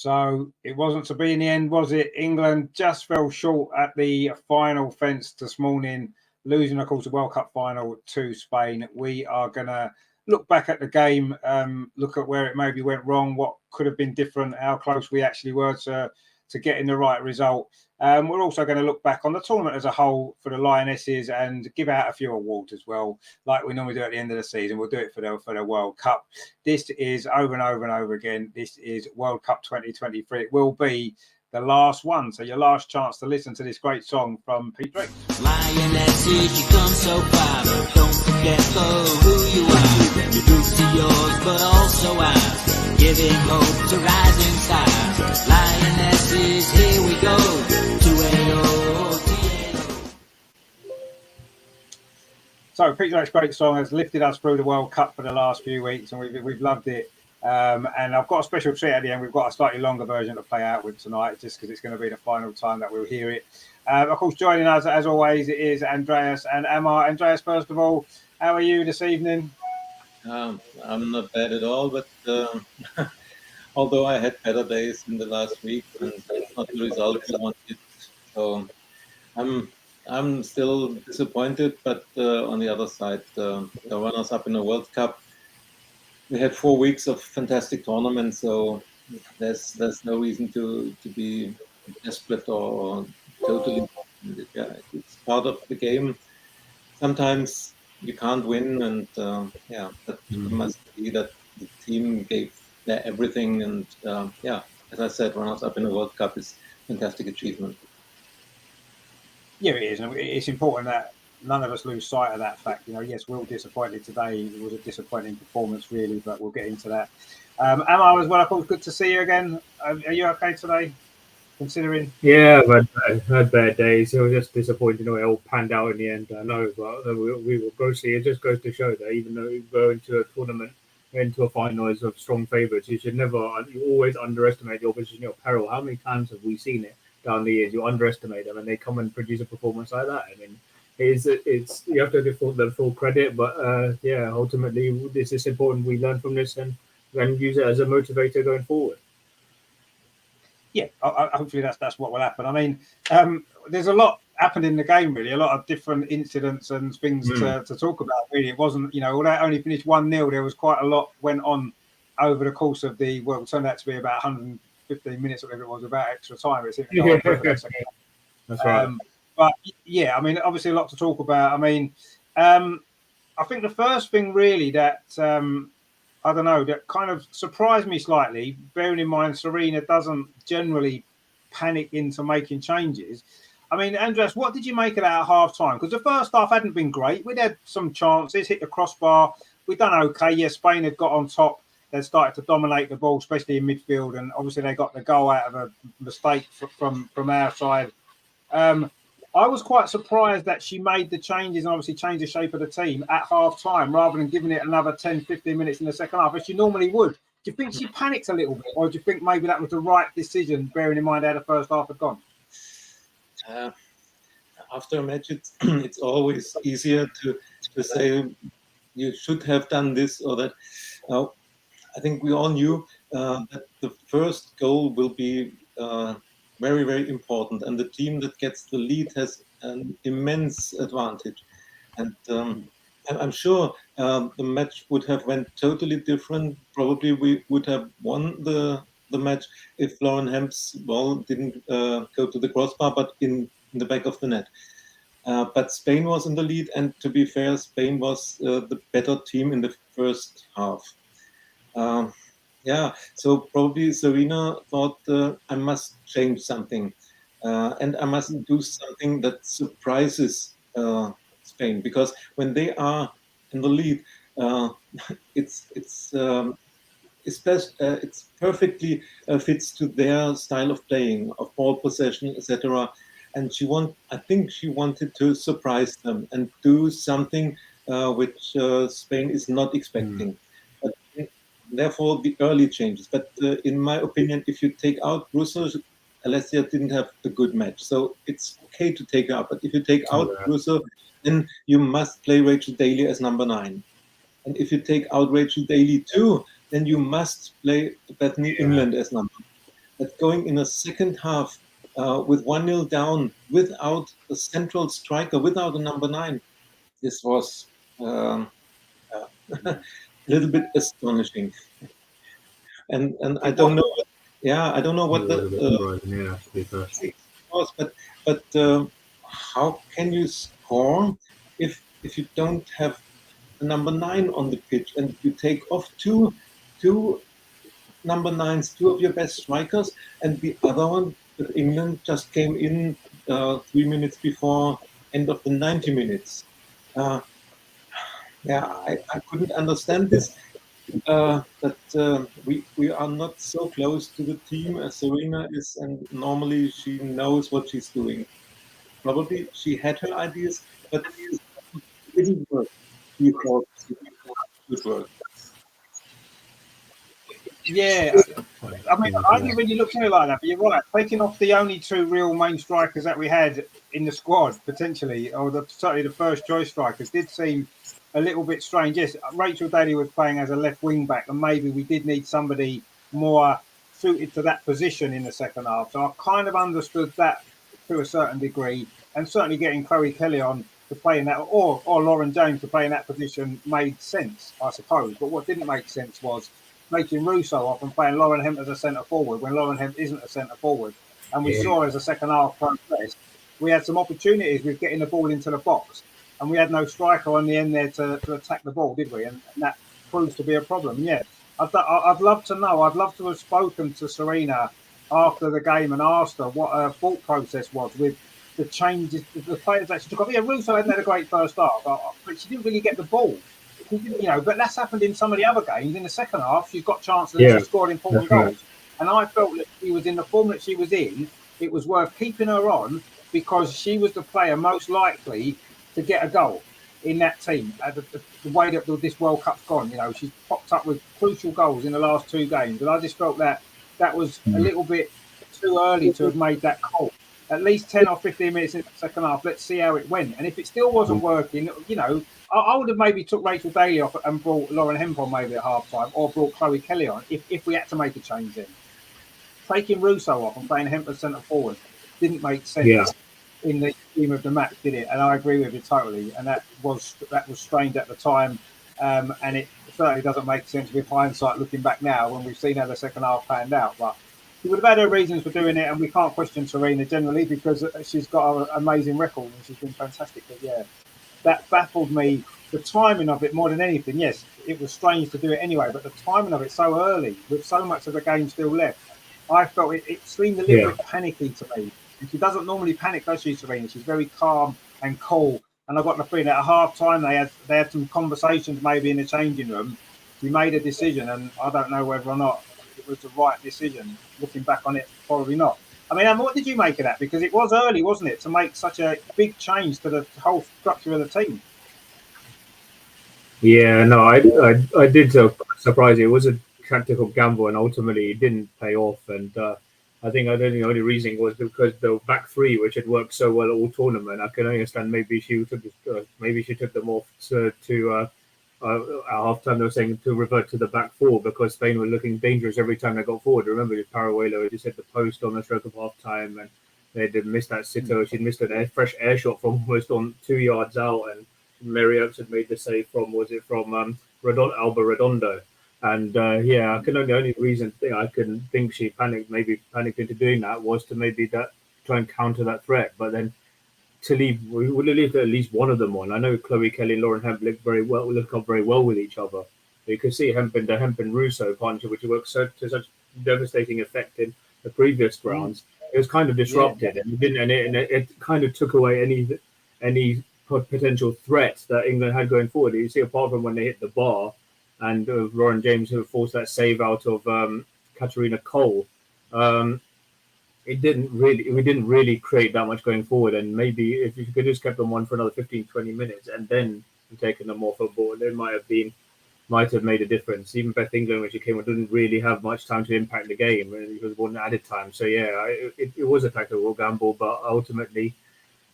So it wasn't to be in the end, was it? England just fell short at the final fence this morning, losing, of course, the World Cup final to Spain. We are going to look back at the game, look at where it maybe went wrong, what could have been different, how close we actually were to getting the right result. We're also going to look back on the tournament as a whole for the Lionesses and give out a few awards as well, like we normally do at the end of the season. We'll do it for the World Cup. This is over and over and over again. This is World Cup 2023. It will be the last one, so your last chance to listen to this great song from Pete Drake. Lionesses, you come so far, but don't forget who you are. Your roots are yours, but also ours. Giving hope to rising stars. Lionesses, here we go. 2-0. So Pete Drake's great song has lifted us through the World Cup for the last few weeks, and we've loved it. And I've got a special treat at the end. We've got a slightly longer version to play out with tonight, just because it's going to be the final time that we'll hear it. Of course, joining us, as always, it is Andreas and Amar. Andreas, first of all, how are you this evening? I'm not bad at all, but although I had better days in the last week, and that's not the results I wanted. So I'm still disappointed, but on the other side, the runners-up in the World Cup, we had 4 weeks of fantastic tournaments, so there's no reason to be desperate or totally. Yeah, it's part of the game. Sometimes you can't win, and but must be that the team gave their everything, and as I said, runners-up in the World Cup is a fantastic achievement. Yeah, it is, and it's important that none of us lose sight of that fact. Yes, we're all disappointed today. It was a disappointing performance, really, but we'll get into that. Amar as well, I thought it was good to see you again. Are you okay today, considering? Yeah, I've had bad days. It was just disappointing how it all panned out in the end. I know, but we will go see. It just goes to show that even though you go into a tournament, into a final as of strong favourites, you always underestimate the opposition, your peril. How many times have we seen it down the years? You underestimate them and they come and produce a performance like that. I mean, it's you have to give them full credit, but ultimately this is important. We learn from this and use it as a motivator going forward. Yeah, hopefully that's what will happen. I mean, there's a lot happened in the game, really, a lot of different incidents and things to talk about, really. It wasn't, although it only finished 1-0, there was quite a lot went on over the course of it turned out to be about 115 minutes or whatever it was, about extra time. That's right. But yeah, I mean, obviously a lot to talk about. I mean, I think the first thing really that I don't know, that kind of surprised me slightly, bearing in mind Serena doesn't generally panic into making changes. I mean, Andreas, what did you make of that at half time? Because the first half hadn't been great. We'd had some chances, hit the crossbar. We'd done okay. Yes, Spain had got on top. They started to dominate the ball, especially in midfield. And obviously they got the goal out of a mistake from our side. I was quite surprised that she made the changes and obviously changed the shape of the team at half time rather than giving it another 10, 15 minutes in the second half, as she normally would. Do you think she panicked a little bit, or do you think maybe that was the right decision, bearing in mind how the first half had gone? After a match, it's always easier to say you should have done this or that. I think we all knew that the first goal will be very, very important, and the team that gets the lead has an immense advantage. And I'm sure the match would have went totally different. Probably we would have won the match if Lauren Hemp's ball didn't go to the crossbar, but in the back of the net. But Spain was in the lead, and to be fair, Spain was the better team in the first half. So probably Serena thought, I must change something, and I must do something that surprises Spain, because when they are in the lead, it's perfectly fits to their style of playing, of ball possession, etc. And I think she wanted to surprise them and do something which Spain is not expecting. Therefore, the early changes. But in my opinion, if you take out Russo, Alessia didn't have a good match. So it's okay to take her out. But if you take out Russo, then you must play Rachel Daly as number 9. And if you take out Rachel Daly too, then you must play Bethany England as number 9. that going in a second half with 1-0 down without a central striker, without a number 9, this was a little bit astonishing. And I don't know. I don't know what It was a bit the surprising, yeah, to be fair. was, but how can you score if you don't have the number 9 on the pitch and you take off two number 9s, 2 of your best strikers, and the other one with England just came in 3 minutes before end of the 90 minutes. I couldn't understand this. That we are not so close to the team as Serena is, and normally she knows what she's doing. Probably she had her ideas, but it didn't work. She thought it would work. Yeah, I mean, I didn't really look at it like that, but you're right. Taking off the only 2 real main strikers that we had in the squad, potentially, or certainly the first choice strikers, did seem a little bit strange. Yes, Rachel Daly was playing as a left wing back, and maybe we did need somebody more suited to that position in the second half. So I kind of understood that to a certain degree, and certainly getting Chloe Kelly on to play in that, or Lauren James to play in that position made sense, I suppose. But what didn't make sense was making Russo off and playing Lauren Hemp as a centre forward when Lauren Hemp isn't a centre forward. And we saw as a second half progress, we had some opportunities with getting the ball into the box, and we had no striker on the end there to attack the ball, did we? And that proves to be a problem. And yeah, I'd love to know. I'd love to have spoken to Serena after the game and asked her what her thought process was with the changes, the players that she took off. Yeah, Russo hadn't had a great first half, but she didn't really get the ball. But that's happened in some of the other games. In the second half, she's got chances and she scored important goals. And I felt that she was in the form that she was in. It was worth keeping her on because she was the player most likely to get a goal in that team. The way that this World Cup's gone, she's popped up with crucial goals in the last 2 games. And I just felt that was a little bit too early to have made that call. At least 10 or 15 minutes in the second half, let's see how it went. And if it still wasn't working, I would have maybe took Rachel Daly off and brought Lauren Hemp on maybe at half time, or brought Chloe Kelly on if we had to make a change in. Taking Russo off and playing Hemp as centre forward didn't make sense in the scheme of the match, did it? And I agree with you totally. And that was strained at the time, and it certainly doesn't make sense with hindsight looking back now when we've seen how the second half panned out. But she would have had her reasons for doing it, and we can't question Serena generally because she's got an amazing record and she's been fantastic. But yeah, that baffled me. The timing of it more than anything. Yes, it was strange to do it anyway, but the timing of it so early with so much of the game still left, I felt it seemed a little bit panicky to me. And she doesn't normally panic, does she, Serena? She's very calm and cool. And I got the feeling at half time they had some conversations maybe in the changing room. She made a decision, and I don't know whether or not it was the right decision. Looking back on it, probably not. I mean, what did you make of that? Because it was early, wasn't it, to make such a big change to the whole structure of the team? Yeah, no, I did surprise you. It was a tactical gamble, and ultimately it didn't pay off. And I think the only reason was because the back 3, which had worked so well all tournament, I can understand maybe she took them off to at half time. They were saying to revert to the back 4 because Spain were looking dangerous every time they got forward. Remember, Paraguay just hit the post on the stroke of half time, and they did miss that sitter. She'd missed a fresh air shot from almost on 2 yards out, and Mary Oaks had made the save from Alba Redondo. And I can the only reason I can think she panicked into doing that was to maybe try and counter that threat. But then we would have left at least one of them on. I know Chloe Kelly and Lauren Hemp look up very well with each other. You can see the Hemp and Russo partnership, which worked to such devastating effect in the previous rounds. It was kind of disrupted, and it kind of took away any potential threat that England had going forward. You see, apart from when they hit the bar, and Lauren James who forced that save out of Katarina Cole, we didn't really create that much going forward. And maybe if you could just kept them on for another 15-20 minutes and then taken them off a ball, it might have made a difference. Even Beth England, when she came on, didn't really have much time to impact the game. It was one added time. So it was a tactical gamble, but ultimately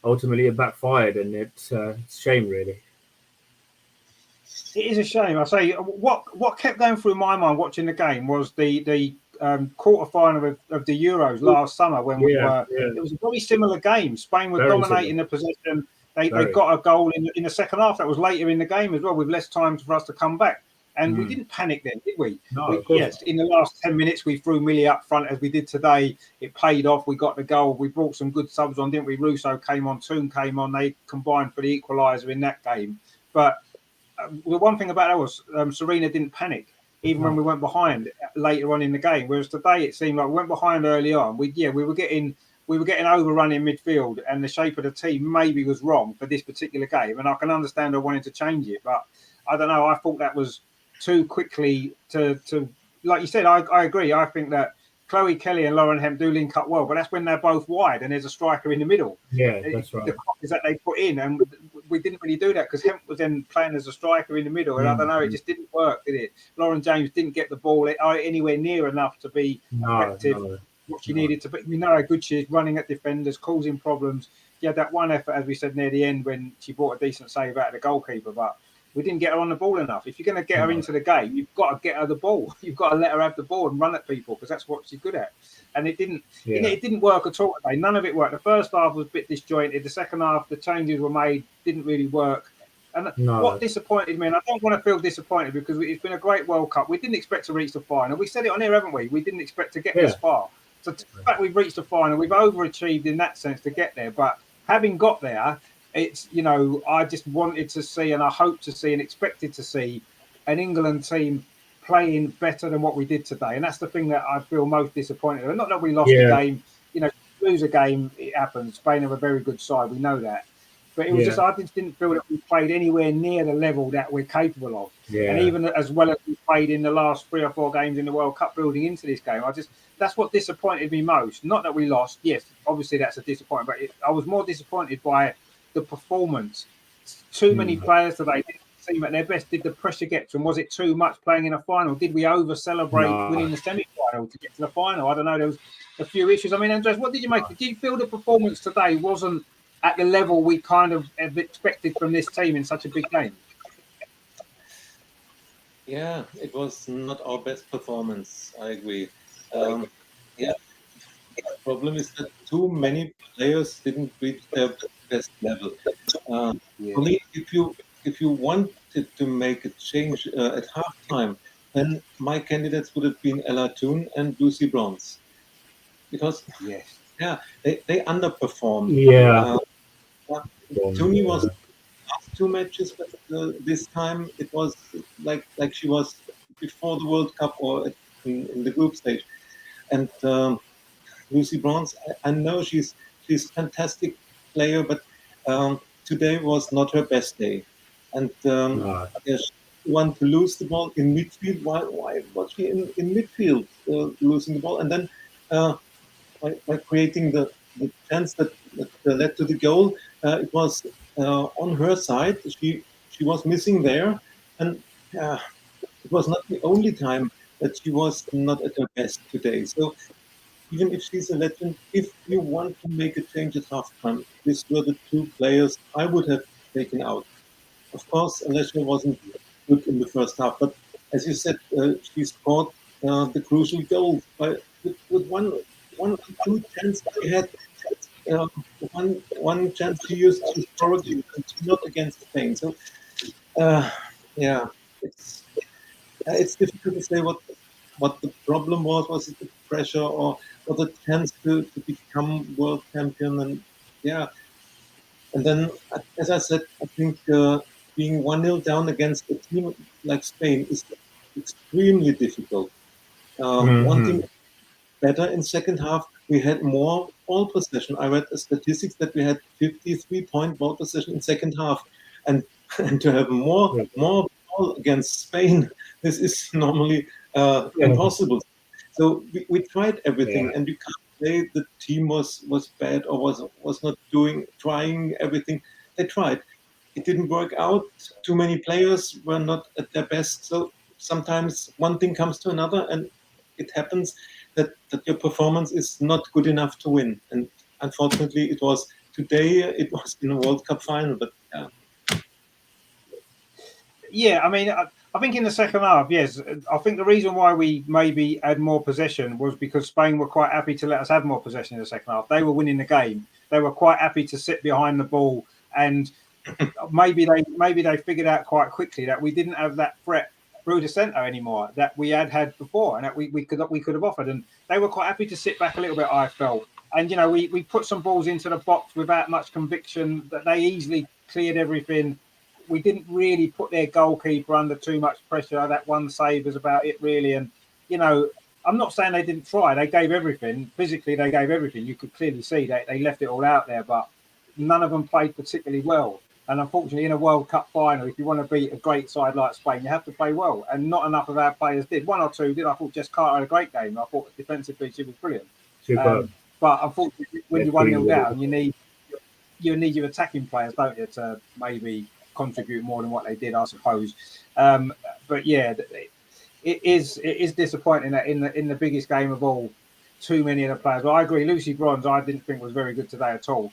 it backfired, and it's a shame, really. It is a shame. I say what kept going through my mind watching the game was the quarterfinal of the Euros last summer when we were. Yeah. It was a very similar game. Spain were Very dominating the possession. They got a goal in the second half. That was later in the game as well, with less time for us to come back. And we didn't panic then, did we? No, of course not. In the last 10 minutes, we threw Millie up front as we did today. It paid off. We got the goal. We brought some good subs on, didn't we? Russo came on, Toon came on. They combined for the equaliser in that game. But the one thing about that was Serena didn't panic, even when we went behind later on in the game. Whereas today, it seemed like we went behind early on. We were getting overrun in midfield, and the shape of the team maybe was wrong for this particular game. And I can understand her wanting to change it, but I don't know. I thought that was too quickly to like you said. I agree. I think that Chloe Kelly and Lauren Hemp do link up well, but that's when they're both wide and there's a striker in the middle. Yeah, that's right. The crosses that they put in, and we didn't really do that because Hemp was then playing as a striker in the middle, and I don't know, it just didn't work, did it? Lauren James didn't get the ball anywhere near enough to be effective. What she needed to be. We know how good she is, running at defenders, causing problems. She had that one effort, as we said, near the end when she brought a decent save out of the goalkeeper, but we didn't get her on the ball enough. If you're going to get her into the game, you've got to get her the ball. You've got to let her have the ball and run at people, because that's what she's good at. And it didn't. It didn't work at all today. None of it worked. The first half was a bit disjointed. The second half, the changes were made, didn't really work. And what disappointed me, and I don't want to feel disappointed because it's been a great World Cup. We didn't expect to reach the final. We said it on here, haven't we? We didn't expect to get this far. So the fact we've reached the final, we've overachieved in that sense to get there. But having got there, it's, I just wanted to see, and I hope to see and expected to see an England team playing better than what we did today. And that's the thing that I feel most disappointed in. Not that we lost the game. Lose a game, it happens. Spain are a very good side. We know that. But it was just, I just didn't feel that we played anywhere near the level that we're capable of. Yeah. And even as well as we played in the last 3 or 4 games in the World Cup building into this game, that's what disappointed me most. Not that we lost. Yes, obviously that's a disappointment. But I was more disappointed by the performance. Too many players today didn't seem at their best. Did the pressure get to them? Was it too much playing in a final? Did we over-celebrate winning the semi-final to get to the final? I don't know. There was a few issues. I mean, Andres, what did you make? Did you feel the performance today wasn't at the level we kind of have expected from this team in such a big game? Yeah, it was not our best performance. I agree. The problem is that too many players didn't reach their best level. For me, if you wanted to make a change at halftime, then my candidates would have been Ella Toon and Lucy Bronze, because they underperformed. Tooney was last 2 matches, but this time it was like she was before the World Cup or in the group stage. And Lucy Bronze, I know she's a fantastic player, but today was not her best day. And she wanted to lose the ball in midfield. Why was she in midfield losing the ball? And then by creating the chance that led to the goal, it was on her side. She was missing there, and it was not the only time that she was not at her best today. So even if she's a legend, if you want to make a change at halftime, these were the 2 players I would have taken out. Of course, Alessia wasn't good in the first half, but as you said, she scored the crucial goal with one or 2 chances she had. One chance she used historically, not against Spain. So, it's difficult to say what the problem was. Was it the pressure or the chance to become world champion? And then, as I said, I think being 1-0 down against a team like Spain is extremely difficult. Wanting better in second half, we had more ball possession. I read the statistics that we had 53-point ball possession in second half, and to have more ball against Spain, this is normally impossible. So we tried everything, and you can't say the team was bad or was not trying everything. They tried. It didn't work out. Too many players were not at their best. So sometimes one thing comes to another, and it happens that your performance is not good enough to win. And unfortunately, it was today. It was in a World Cup final, but I mean, I I think in the second half, yes. I think the reason why we maybe had more possession was because Spain were quite happy to let us have more possession in the second half. They were winning the game. They were quite happy to sit behind the ball, and maybe they figured out quite quickly that we didn't have that threat through the centre anymore that we had before, and that we could have offered. And they were quite happy to sit back a little bit, I felt. And we put some balls into the box without much conviction that they easily cleared everything. We didn't really put their goalkeeper under too much pressure. That one save was about it, really. And, I'm not saying they didn't try. They gave everything. Physically, they gave everything. You could clearly see that they left it all out there, but none of them played particularly well. And unfortunately, in a World Cup final, if you want to beat a great side like Spain, you have to play well. And not enough of our players did. One or two did. I thought Jess Carter had a great game. I thought defensively she was brilliant. But unfortunately, when you're 1-0 down, you need your attacking players, don't you, to maybe contribute more than what they did, I suppose. But yeah, it is disappointing that in the biggest game of all, too many of the players. Well, I agree. Lucy Bronze, I didn't think was very good today at all.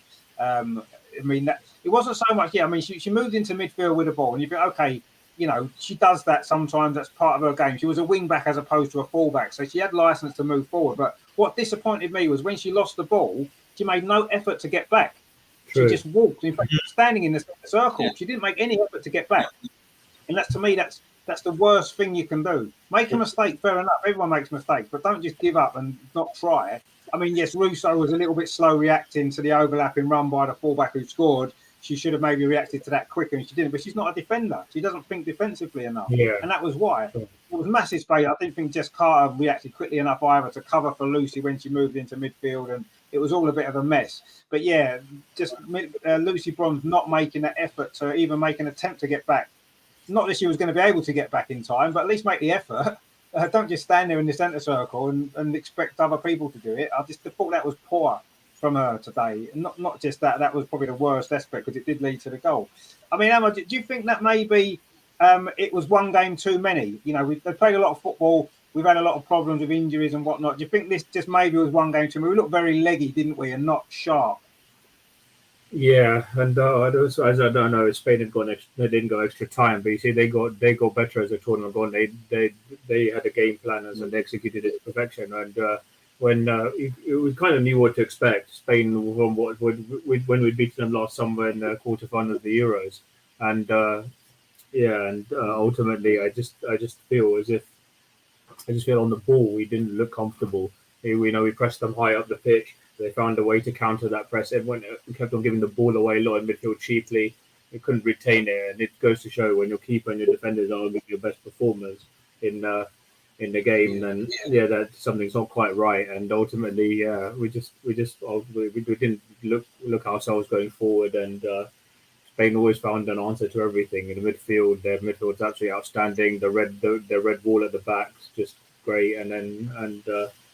It wasn't so much. Yeah, she moved into midfield with the ball, and you think, okay, she does that sometimes. That's part of her game. She was a wing back as opposed to a fullback, so she had license to move forward. But what disappointed me was when she lost the ball, she made no effort to get back. True. She just walked. In fact, standing in the circle, she didn't make any effort to get back. And to me, that's the worst thing you can do. Make a mistake, fair enough. Everyone makes mistakes, but don't just give up and not try. Yes, Russo was a little bit slow reacting to the overlapping run by the fullback who scored. She should have maybe reacted to that quicker, and she didn't. But she's not a defender. She doesn't think defensively enough. Yeah. And that was why. It was massive space. I didn't think Jess Carter reacted quickly enough either to cover for Lucy when she moved into midfield, and it was all a bit of a mess. But yeah, just Lucy Bronze not making that effort to even make an attempt to get back. Not that she was going to be able to get back in time, but at least make the effort. Don't just stand there in the centre circle and expect other people to do it. I just thought that was poor from her today. Not just that. That was probably the worst aspect because it did lead to the goal. Emma, do you think that maybe it was one game too many? They played a lot of football. We've had a lot of problems with injuries and whatnot. Do you think this just maybe was one game too many? We looked very leggy, didn't we, and not sharp? Yeah, and as I don't know, Spain they didn't go extra time, but you see, they got better as the tournament gone. They had a game plan and they executed it to perfection. And when we kind of knew what to expect, Spain from when we beat them last summer in the quarterfinals of the Euros, and ultimately, I just feel as if on the ball we didn't look comfortable. We pressed them high up the pitch. They found a way to counter that press. Everyone kept on giving the ball away a lot in midfield cheaply. They couldn't retain it, and it goes to show when your keeper and your defenders are your best performers in the game, then that something's not quite right. And ultimately, we didn't look ourselves going forward. And Spain always found an answer to everything in the midfield. Their midfield's absolutely outstanding. The red wall at the back's just great, and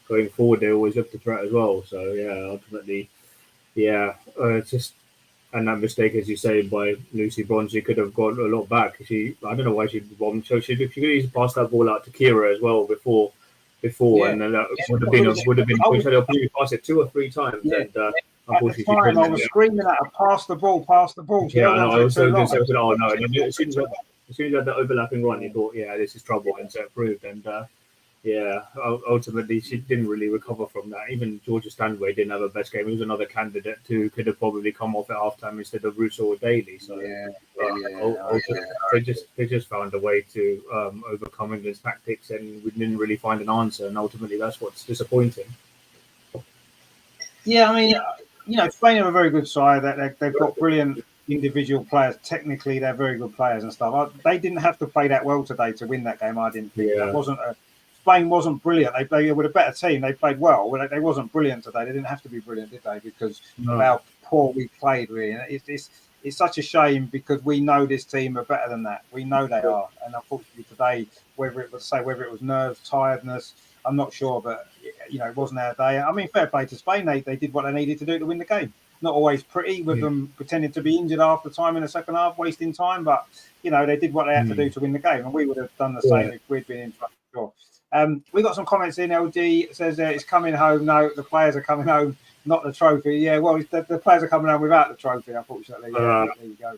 going forward, they always look to threat as well. So ultimately, it's just, and that mistake, as you say, by Lucy Bronze, she could have got a lot back. I don't know why she bombed. So she could easily pass that ball out to Kira as well before, and then that would have been. We should have passed it 2 or 3 times, and unfortunately, at the time, I was screaming at her, "Pass the ball, pass the ball." Yeah, I was so good. Oh no! And as soon as you had the overlapping run, you thought, this is trouble, and so it proved. And ultimately, she didn't really recover from that. Even Georgia Stanway didn't have her best game. He was another candidate who could have probably come off at halftime instead of Russo or Daly. So they just found a way to overcome England's tactics, and we didn't really find an answer. And ultimately, that's what's disappointing. Yeah, Spain are a very good side. They've got brilliant individual players. Technically, they're very good players and stuff. They didn't have to play that well today to win that game. I didn't think that Spain wasn't brilliant. They were a better team. They played well. They wasn't brilliant today. They didn't have to be brilliant, did they? Because of how poor we played, really. And it's such a shame because we know this team are better than that. We know they are. And unfortunately today, whether it was nerves, tiredness, I'm not sure, but it wasn't our day. Fair play to Spain. They did what they needed to do to win the game. Not always pretty with them pretending to be injured half the time in the second half, wasting time, but they did what they had to do to win the game, and we would have done the same if we'd been in front. Sure. We got some comments in. LG says it's coming home. No, the players are coming home, not the trophy. Yeah, well, the players are coming home without the trophy, unfortunately. There you go.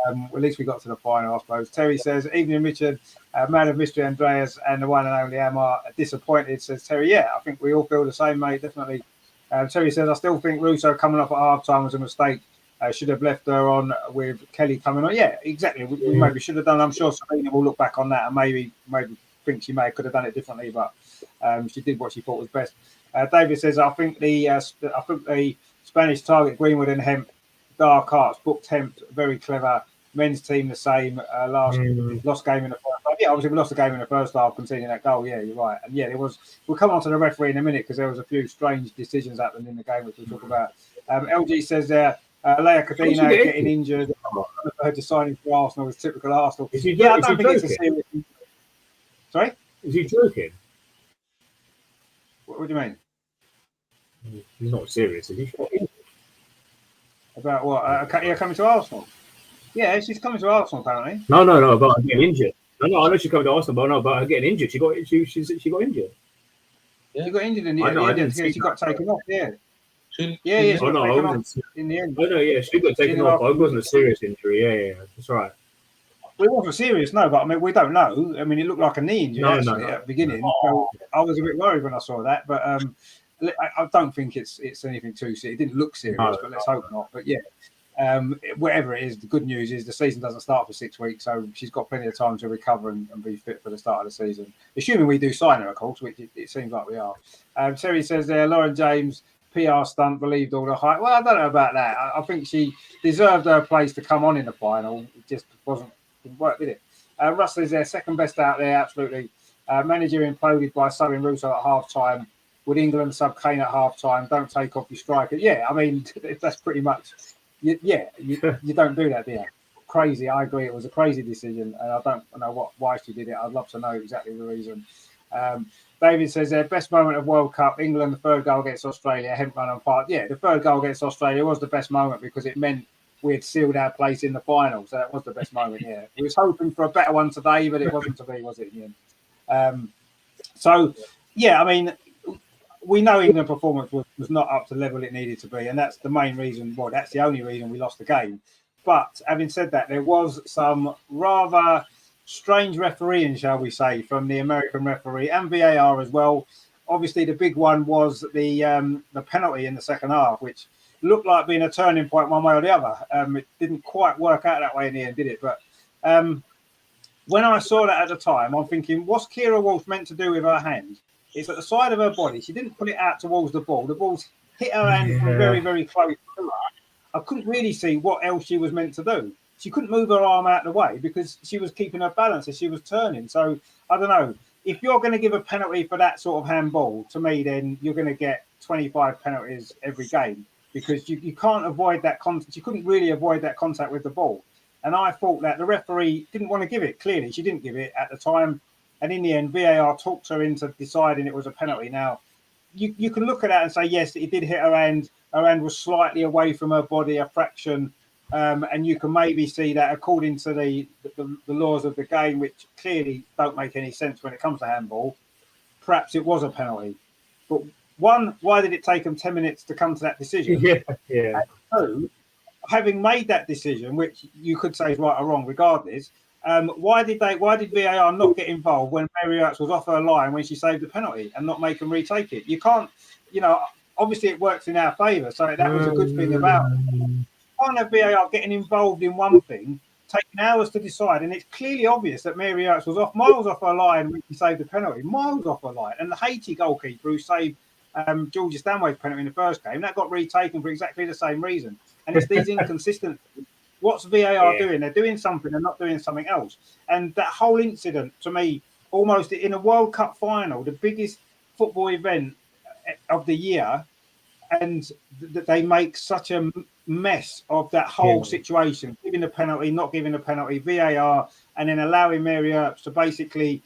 At least we got to the final, I suppose. Terry says, evening, Richard, man of mystery, Andreas, and the one and only Amar, disappointed, says Terry. Yeah, I think we all feel the same, mate, definitely. Terry says, I still think Russo coming off at half-time was a mistake. Should have left her on with Kelly coming on. Yeah, exactly. We maybe should have done. I'm sure Sabina will look back on that and maybe think she could have done it differently, but she did what she thought was best. David says, I think the Spanish target Greenwood and Hemp, dark arts, booked Hemp, very clever. Men's team the same. Lost game in the first half. Yeah, obviously we lost the game in the first half, conceding that goal. Yeah, you're right. And yeah, there was. We'll come on to the referee in a minute because there was a few strange decisions happened in the game, which we'll talk about. LG says there. Leia Cadena getting injured. Her deciding for Arsenal was typical Arsenal. I don't think it's a serious. Sorry? Is he joking? What do you mean? He's not serious, is he? About what? Coming to Arsenal? Yeah, she's coming to Arsenal apparently. No, about her getting injured. No, I know she's coming to Arsenal, but no, about her getting injured. She got injured. She got injured in the end. She got taken off. Yeah. She got taken off in the end. Oh no, yeah, she got taken off. But it wasn't a serious injury. Yeah, that's right. Well, it wasn't serious, no, but I mean, we don't know. I mean, it looked like a knee injury at the beginning. So I was a bit worried when I saw that, but I don't think it's anything too serious. It didn't look serious, but let's hope not. But yeah, whatever it is, the good news is the season doesn't start for 6 weeks, so she's got plenty of time to recover and be fit for the start of the season. Assuming we do sign her, of course, which it seems like we are. Terry says there, Lauren James, PR stunt, believed all the hype. Well, I don't know about that. I think she deserved her place to come on in the final. It just didn't work, did it? Russell is their second best out there, absolutely. Manager imploded by subbing Russo at half-time. Would England sub Kane at half-time? Don't take off your striker. Yeah, I mean, that's pretty much... you don't do that, do you? Crazy, I agree. It was a crazy decision, and I don't know why she did it. I'd love to know exactly the reason. David says their best moment of World Cup, England, the third goal against Australia, Hemp run on part. Yeah, the third goal against Australia was the best moment because it meant we had sealed our place in the final. So that was the best moment, yeah. We was hoping for a better one today, but it wasn't to be, was it, in the end? So, yeah, I mean, we know England's performance was not up to the level it needed to be, and that's the main reason, well, that's the only reason we lost the game. But having said that, there was some rather strange refereeing, shall we say, from the American referee and VAR as well. Obviously, the big one was the penalty in the second half, which looked like being a turning point one way or the other. It didn't quite work out that way in the end, did it? But when I saw that at the time, I'm thinking, what's Kira Walsh meant to do with her hand? It's at the side of her body. She didn't put it out towards the ball. The ball's hit her hand from very, very close to her. I couldn't really see what else she was meant to do. She couldn't move her arm out of the way because she was keeping her balance as she was turning. So, I don't know. If you're going to give a penalty for that sort of handball, to me, then you're going to get 25 penalties every game because you can't avoid that contact. You couldn't really avoid that contact with the ball. And I thought that the referee didn't want to give it. Clearly, she didn't give it at the time. And in the end, VAR talked her into deciding it was a penalty. Now, you can look at that and say, yes, it did hit her hand. Her hand was slightly away from her body, a fraction. And you can maybe see that according to the laws of the game, which clearly don't make any sense when it comes to handball, perhaps it was a penalty. But one, why did it take them 10 minutes to come to that decision? Yeah. And two, having made that decision, which you could say is right or wrong regardless, why did VAR not get involved when Mary Earps was off her line when she saved the penalty and not make them retake it? You can't, obviously it works in our favour, so that was a good thing about it. You can't have VAR getting involved in one thing, taking hours to decide, and it's clearly obvious that Mary Earps was miles off her line when she saved the penalty, miles off her line. And the Haiti goalkeeper who saved Georgia Stanway's penalty in the first game, that got retaken for exactly the same reason. And it's these inconsistencies. What's VAR doing? They're doing something, they're not doing something else. And that whole incident, to me, almost in a World Cup final, the biggest football event of the year, and they make such a mess of that whole situation, giving the penalty, not giving the penalty, VAR, and then allowing Mary Earps to basically,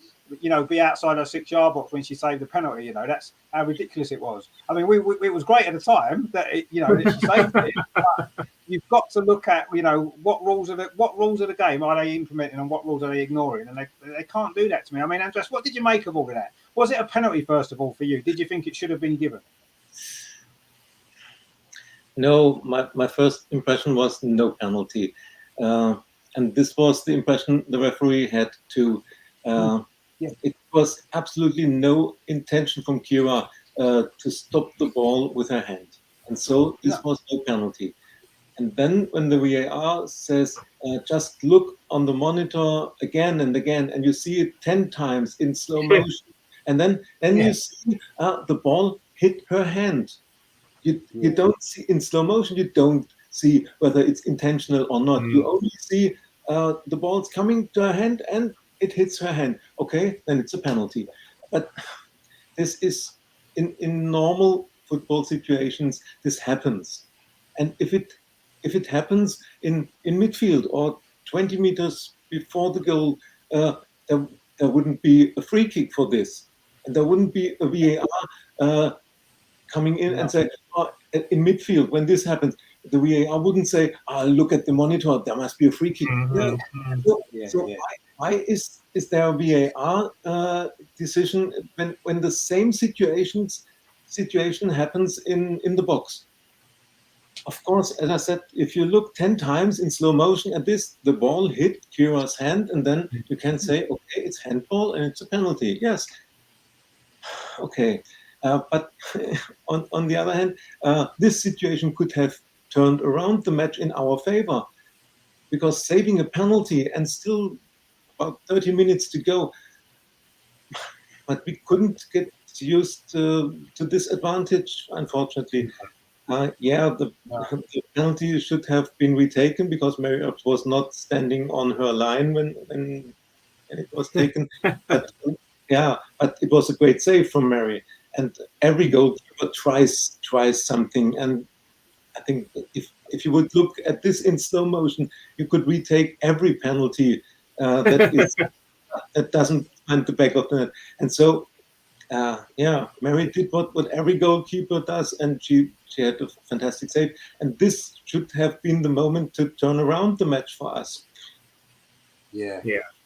be outside her 6-yard box when she saved the penalty. That's how ridiculous it was. I mean, it was great at the time that that she saved it. But you've got to look at what rules of the game are they implementing and what rules are they ignoring, and they can't do that to me. I mean, Andres, what did you make of all of that? Was it a penalty first of all for you? Did you think it should have been given? No, my first impression was no penalty. And this was the impression the referee had too. It was absolutely no intention from Kira to stop the ball with her hand. And so this was no penalty. And then when the VAR says, just look on the monitor again and again, and you see it 10 times in slow motion, and then you see the ball hit her hand. You don't see in slow motion, you don't see whether it's intentional or not. You only see the ball's coming to her hand and it hits her hand. Okay, then it's a penalty. But this is in normal football situations, this happens. And if it happens in midfield or 20 meters before the goal, there wouldn't be a free kick for this. And there wouldn't be a VAR coming in and say, in midfield, when this happens, the VAR wouldn't say, look at the monitor, there must be a free kick. So why is there a VAR decision when the same situation happens in the box? Of course, as I said, if you look 10 times in slow motion at this, the ball hit Kira's hand, and then you can say, okay, it's handball and it's a penalty. Yes. Okay. But on the other hand, this situation could have turned around the match in our favor, because saving a penalty and still about 30 minutes to go, but we couldn't get used to this advantage, unfortunately. The penalty should have been retaken because Marriott was not standing on her line when it was taken. But it was a great save from Mary. And every goalkeeper tries something. And I think if you would look at this in slow motion, you could retake every penalty that doesn't find the back of the net. And so, Mary did what every goalkeeper does, and she had a fantastic save. And this should have been the moment to turn around the match for us. Yeah.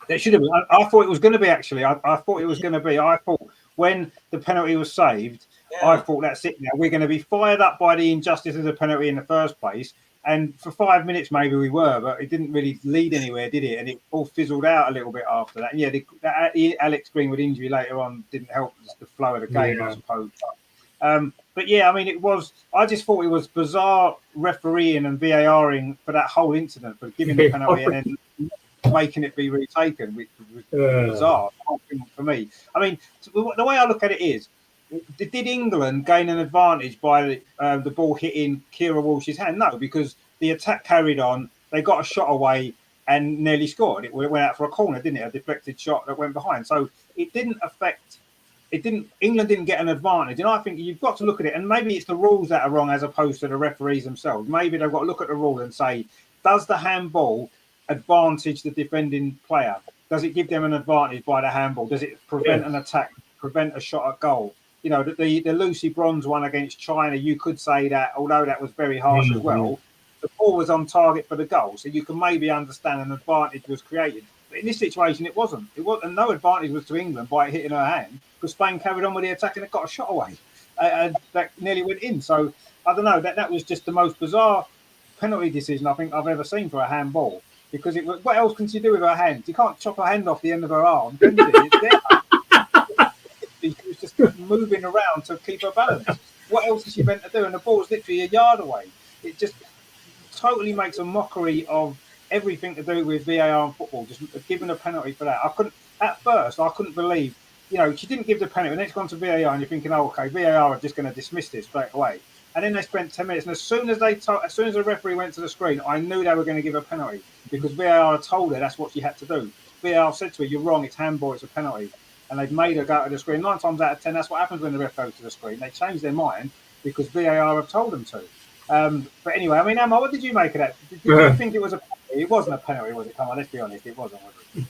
It should have been. I thought it was going to be, actually. I thought it was going to be. I thought when the penalty was saved, I thought, that's it now. We're going to be fired up by the injustice of the penalty in the first place. And for 5 minutes, maybe we were, but it didn't really lead anywhere, did it? And it all fizzled out a little bit after that. And the Alex Greenwood injury later on didn't help the flow of the game, I suppose. But I just thought it was bizarre refereeing and VARing for that whole incident, for giving the penalty and then making it be retaken, which was bizarre for me. I mean, the way I look at it is, did England gain an advantage by the ball hitting Kira Walsh's hand? No, because the attack carried on. They got a shot away and nearly scored. It went out for a corner, didn't it? A deflected shot that went behind. So it didn't affect. England didn't get an advantage, and I think you've got to look at it. And maybe it's the rules that are wrong as opposed to the referees themselves. Maybe they've got to look at the rule and say, does the handball advantage the defending player? Does it give them an advantage by the handball? Does it prevent an attack, prevent a shot at goal? You know, the Lucy Bronze one against China, you could say that, although that was very harsh as well, the ball was on target for the goal. So you can maybe understand an advantage was created. But in this situation, it wasn't. And no advantage was to England by it hitting her hand, because Spain carried on with the attack and it got a shot away. And that nearly went in. So, I don't know, that was just the most bizarre penalty decision I think I've ever seen for a handball. Because what else can she do with her hand? You can't chop her hand off the end of her arm, can you? It's there. She was just moving around to keep her balance. What else is she meant to do? And the ball's literally a yard away. It just totally makes a mockery of everything to do with VAR and football, just giving a penalty for that. At first, I couldn't believe, she didn't give the penalty, and then it's gone to VAR, and you're thinking, okay, VAR are just going to dismiss this straight away. And then they spent 10 minutes, and as soon as the referee went to the screen, I knew they were going to give a penalty, because VAR told her that's what she had to do. VAR said to her, you're wrong, it's handball, it's a penalty. And they've made her go to the screen. 9 times out of 10, that's what happens when the ref goes to the screen. They change their mind because VAR have told them to. But anyway, I mean, Emma, what did you make of that? Did you think it was a penalty? It wasn't a penalty, was it? Come on, let's be honest, it wasn't, was it?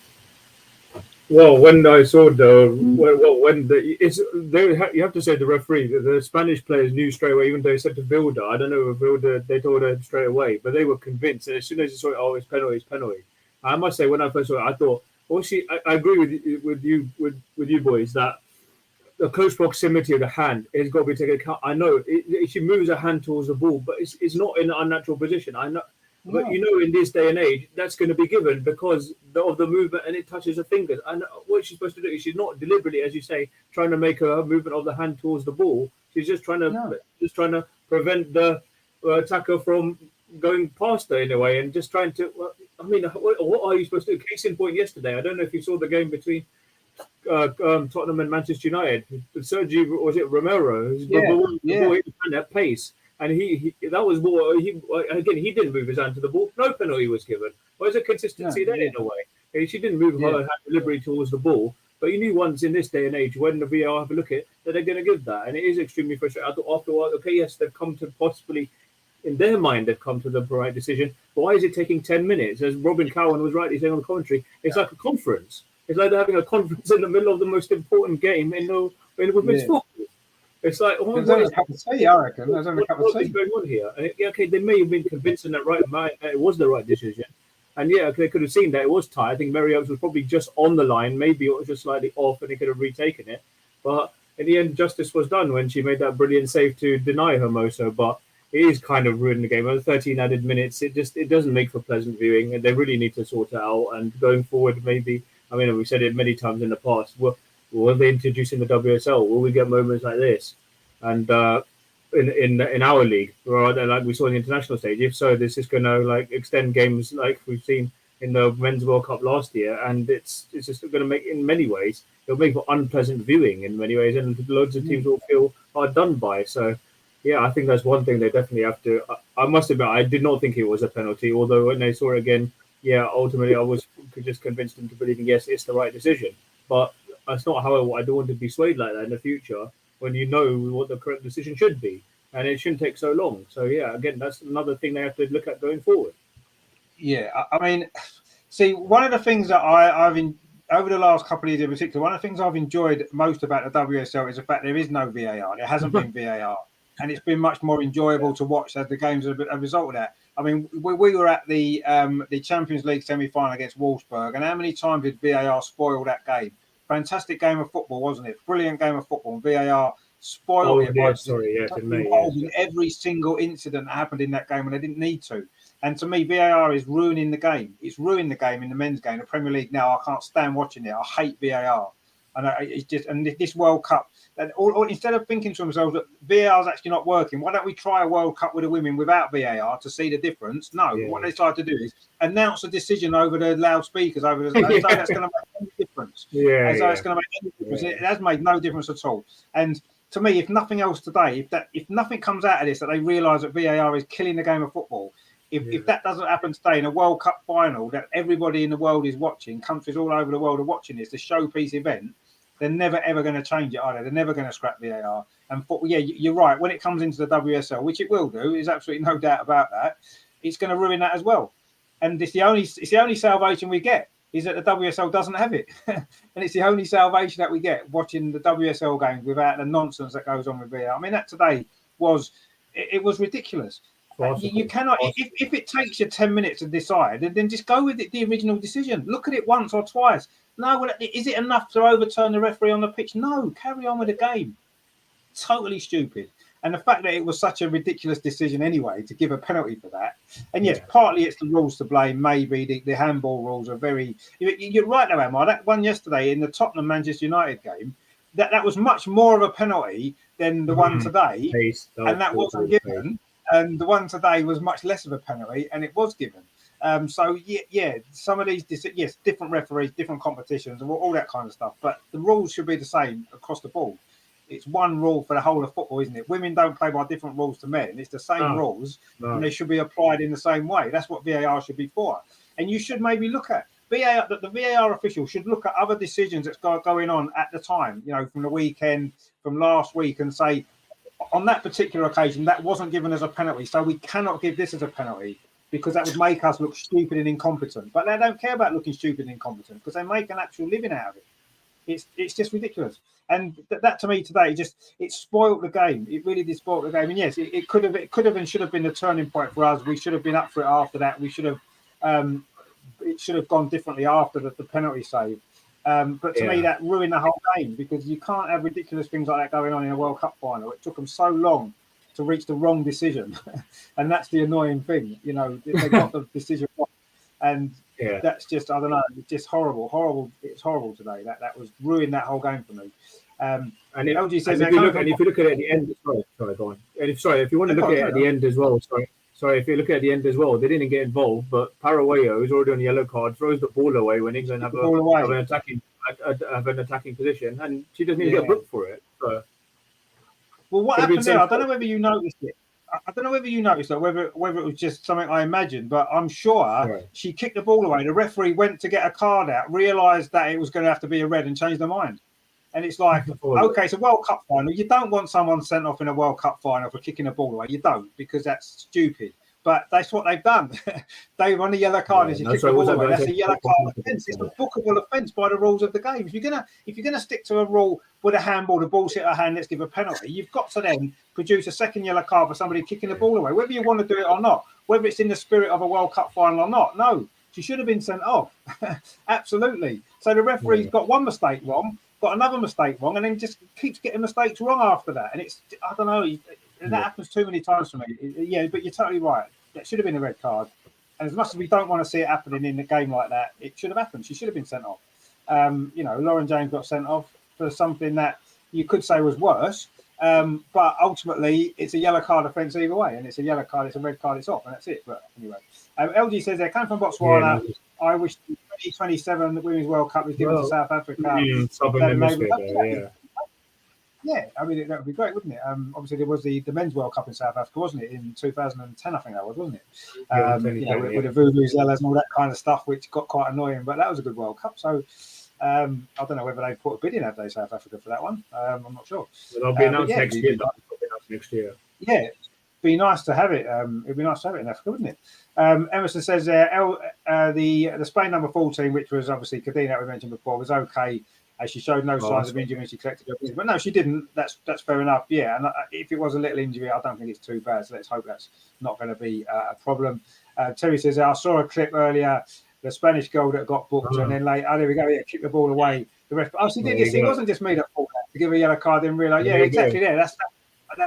Well, when I saw you have to say the referee, the Spanish players knew straight away, even though they said to Vilda, I don't know if Vilda, they told her straight away, but they were convinced. And as soon as they saw it, it's penalty, it's penalty. I must say, when I first saw it, I thought, I agree with you boys that the close proximity of the hand has got to be taken account. I know she moves her hand towards the ball, but it's not in an unnatural position. I But in this day and age, that's going to be given because of the movement and it touches her fingers. And what she's supposed to do is she's not deliberately, as you say, trying to make a movement of the hand towards the ball. She's just trying to prevent the attacker from going past her in a way, and just trying to. Well, I mean, what are you supposed to do? Case in point, yesterday, I don't know if you saw the game between Tottenham and Manchester United. Sergio, was it Romero? The ball hit the hand at pace. And he that was more. He didn't move his hand to the ball. No penalty was given. Where's the consistency there in a way? She didn't move her hand deliberately towards the ball. But you knew once in this day and age when the VAR have a look at it that they're going to give that, and it is extremely frustrating. I thought after a while, okay, yes, they've come to possibly, in their mind, they've come to the right decision. But why is it taking 10 minutes? As Robin Cowan was rightly saying on the commentary, it's like a conference. It's like they're having a conference in the middle of the most important game in women's football. It's like, there's only a cup of tea, I reckon. There's only a cup of tea. What's going on here? And okay, they may have been convinced in that it was the right decision. And they could have seen that it was tight. I think Mary Oaks was probably just on the line. Maybe it was just slightly off and they could have retaken it. But in the end, justice was done when she made that brilliant save to deny Hermoso. But it is kind of ruined the game. Over 13 added minutes, it doesn't make for pleasant viewing. And they really need to sort it out. And going forward, maybe, I mean, we've said it many times in the past, will they introduce in the WSL? Will we get moments like this? And in our league, rather like we saw in the international stage? If so, this is going to extend games like we've seen in the Men's World Cup last year, and it's just going to make, in many ways, it'll make for unpleasant viewing in many ways, and loads of teams will feel hard done by. So, I think that's one thing they definitely have to. I must admit, I did not think it was a penalty, although when they saw it again, ultimately I was just convinced into believing yes, it's the right decision. But that's not how I don't want to be swayed like that in the future, when you know what the correct decision should be, and it shouldn't take so long. So again, that's another thing they have to look at going forward. I mean, see, one of the things that I've over the last couple of years in particular, one of the things I've enjoyed most about the WSL is the fact there is no VAR. There hasn't been VAR, and it's been much more enjoyable to watch as the games are a result of that. I mean, we were at the Champions League semi-final against Wolfsburg, and how many times did VAR spoil that game? Fantastic game of football, wasn't it? Brilliant game of football. And VAR spoiled it by involving every single incident that happened in that game when they didn't need to. And to me, VAR is ruining the game. It's ruined the game in the men's game. The Premier League now, I can't stand watching it. I hate VAR. And it's just, and this World Cup, and instead of thinking to themselves that VAR is actually not working, why don't we try a World Cup with the women without VAR to see the difference? No, what they tried to do is announce a decision over the loudspeakers over the so that's going to make any difference. It's going to make any difference. It has made no difference at all. And to me, if nothing else today, if nothing comes out of this that they realise that VAR is killing the game of football, if that doesn't happen today in a World Cup final that everybody in the world is watching, countries all over the world are watching this, the showpiece event, they're never ever going to change it, are they? They're never going to scrap VAR. And you're right. When it comes into the WSL, which it will do, there's absolutely no doubt about that, it's going to ruin that as well. And it's the only salvation we get is that the WSL doesn't have it, and it's the only salvation that we get watching the WSL games without the nonsense that goes on with VAR. I mean, that today was ridiculous. You cannot, if it takes you 10 minutes to decide, then just go with the original decision. Look at it once or twice. No, well, is it enough to overturn the referee on the pitch? No, carry on with the game. Totally stupid. And the fact that it was such a ridiculous decision anyway to give a penalty for that. And yes, partly it's the rules to blame. Maybe the handball rules are very. You're right, though, Amar. That one yesterday in the Tottenham Manchester United game, that was much more of a penalty than the one today, and that wasn't given. And the one today was much less of a penalty, and it was given. Some of these, different referees, different competitions, and all that kind of stuff. But the rules should be the same across the board. It's one rule for the whole of football, isn't it? Women don't play by different rules to men. It's the same rules, and they should be applied in the same way. That's what VAR should be for. And you should maybe look at VAR. The VAR official should look at other decisions that's going on at the time. From the weekend, from last week, and say, on that particular occasion, that wasn't given as a penalty, so we cannot give this as a penalty because that would make us look stupid and incompetent. But they don't care about looking stupid and incompetent because they make an actual living out of it. It's just ridiculous. And that to me today, it spoiled the game. It really did spoil the game. And yes, it could have and should have been the turning point for us. We should have been up for it after that. We should have. It should have gone differently after the penalty save. But to me, that ruined the whole game because you can't have ridiculous things like that going on in a World Cup final. It took them so long to reach the wrong decision, and that's the annoying thing. You know, they got the decision wrong, and that's just, I don't know, it's just horrible. It's horrible today. That was ruined that whole game for me. And LG says, if you look at it at the end, sorry, go on. And if you want to look at it at the end as well, sorry, if you look at the end as well, they didn't get involved, but Paraguayo is already on yellow card, throws the ball away when England have an attacking position, and she doesn't even get booked for it. So. Well, what happened there? I don't know whether you noticed it. I don't know whether you noticed that, whether it was just something I imagined, but I'm sure she kicked the ball away. The referee went to get a card out, realised that it was going to have to be a red, and changed their mind. And it's like, okay, it's a World Cup final. You don't want someone sent off in a World Cup final for kicking a ball away. You don't, because that's stupid. But that's what they've done. They've on a yellow card and she kicked the ball away. That's a yellow card offence. It's a bookable offence by the rules of the game. If you're gonna stick to a rule with a handball, the ball's hit her hand, let's give a penalty. You've got to then produce a second yellow card for somebody kicking the ball away, whether you want to do it or not, whether it's in the spirit of a World Cup final or not. No, she should have been sent off. Absolutely. So the referee's got one mistake wrong, got another mistake wrong, and then just keeps getting mistakes wrong after that. And it's, I don't know, that happens too many times for me. Yeah, but you're totally right. That should have been a red card. And as much as we don't want to see it happening in a game like that, it should have happened. She should have been sent off. Lauren James got sent off for something that you could say was worse. But ultimately, it's a yellow card offence either way. And it's a yellow card, it's a red card, it's off. And that's it. But anyway, LG says they came from Botswana. Yeah. I wish the 2027 Women's World Cup was given to South Africa. Yeah, I mean, that would be great, wouldn't it? Obviously, there was the Men's World Cup in South Africa, wasn't it? In 2010, I think that was, wasn't it? With the vuvuzelas and all that kind of stuff, which got quite annoying. But that was a good World Cup. So I don't know whether they put a bid in, have they, South Africa, for that one? I'm not sure. It'll be announced next year. Yeah, it'd be nice to have it. It'd be nice to have it in Africa, wouldn't it? Emerson says the Spain number 14, which was obviously Cadena, we mentioned before, was okay. She showed no signs of injury when she collected her business. But no, she didn't. That's fair enough. Yeah, and if it was a little injury, I don't think it's too bad. So let's hope that's not going to be a problem. Terry says, I saw a clip earlier, the Spanish goal that got booked, and then there we go, kick the ball away. The ref, she did this. It wasn't just me that thought that, to give a yellow card and realise, exactly there. That's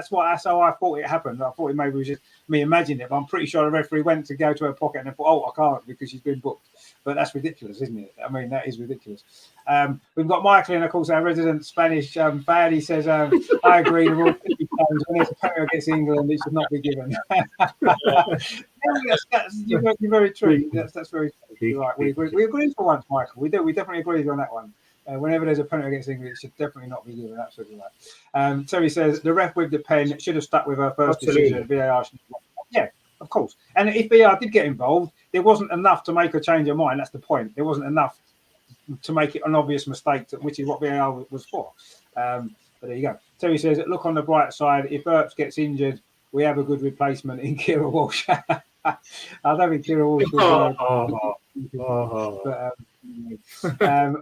how I thought it happened. I thought it maybe was just me imagining it, but I'm pretty sure the referee went to go to her pocket and then thought, I can't because she's been booked. But that's ridiculous, isn't it? I mean, that is ridiculous. We've got Michael in, of course, our resident Spanish fan. He says, I agree, the rule 50 times when it's a penalty against England, it should not be given. You're very true. That's very true. You're right. We agree for once, Michael. We do. We definitely agree on that one. Whenever there's a penalty against England, it should definitely not be given. Absolutely right. Terry says the ref with the pen should have stuck with her first decision. VAR should have. Yeah, of course. And if VAR did get involved, there wasn't enough to make her change her mind. That's the point. There wasn't enough to make it an obvious mistake, which is what VAR was for. But there you go. Terry says, look on the bright side. If Earps gets injured, we have a good replacement in Kira Walsh. I don't think Kira Walsh was.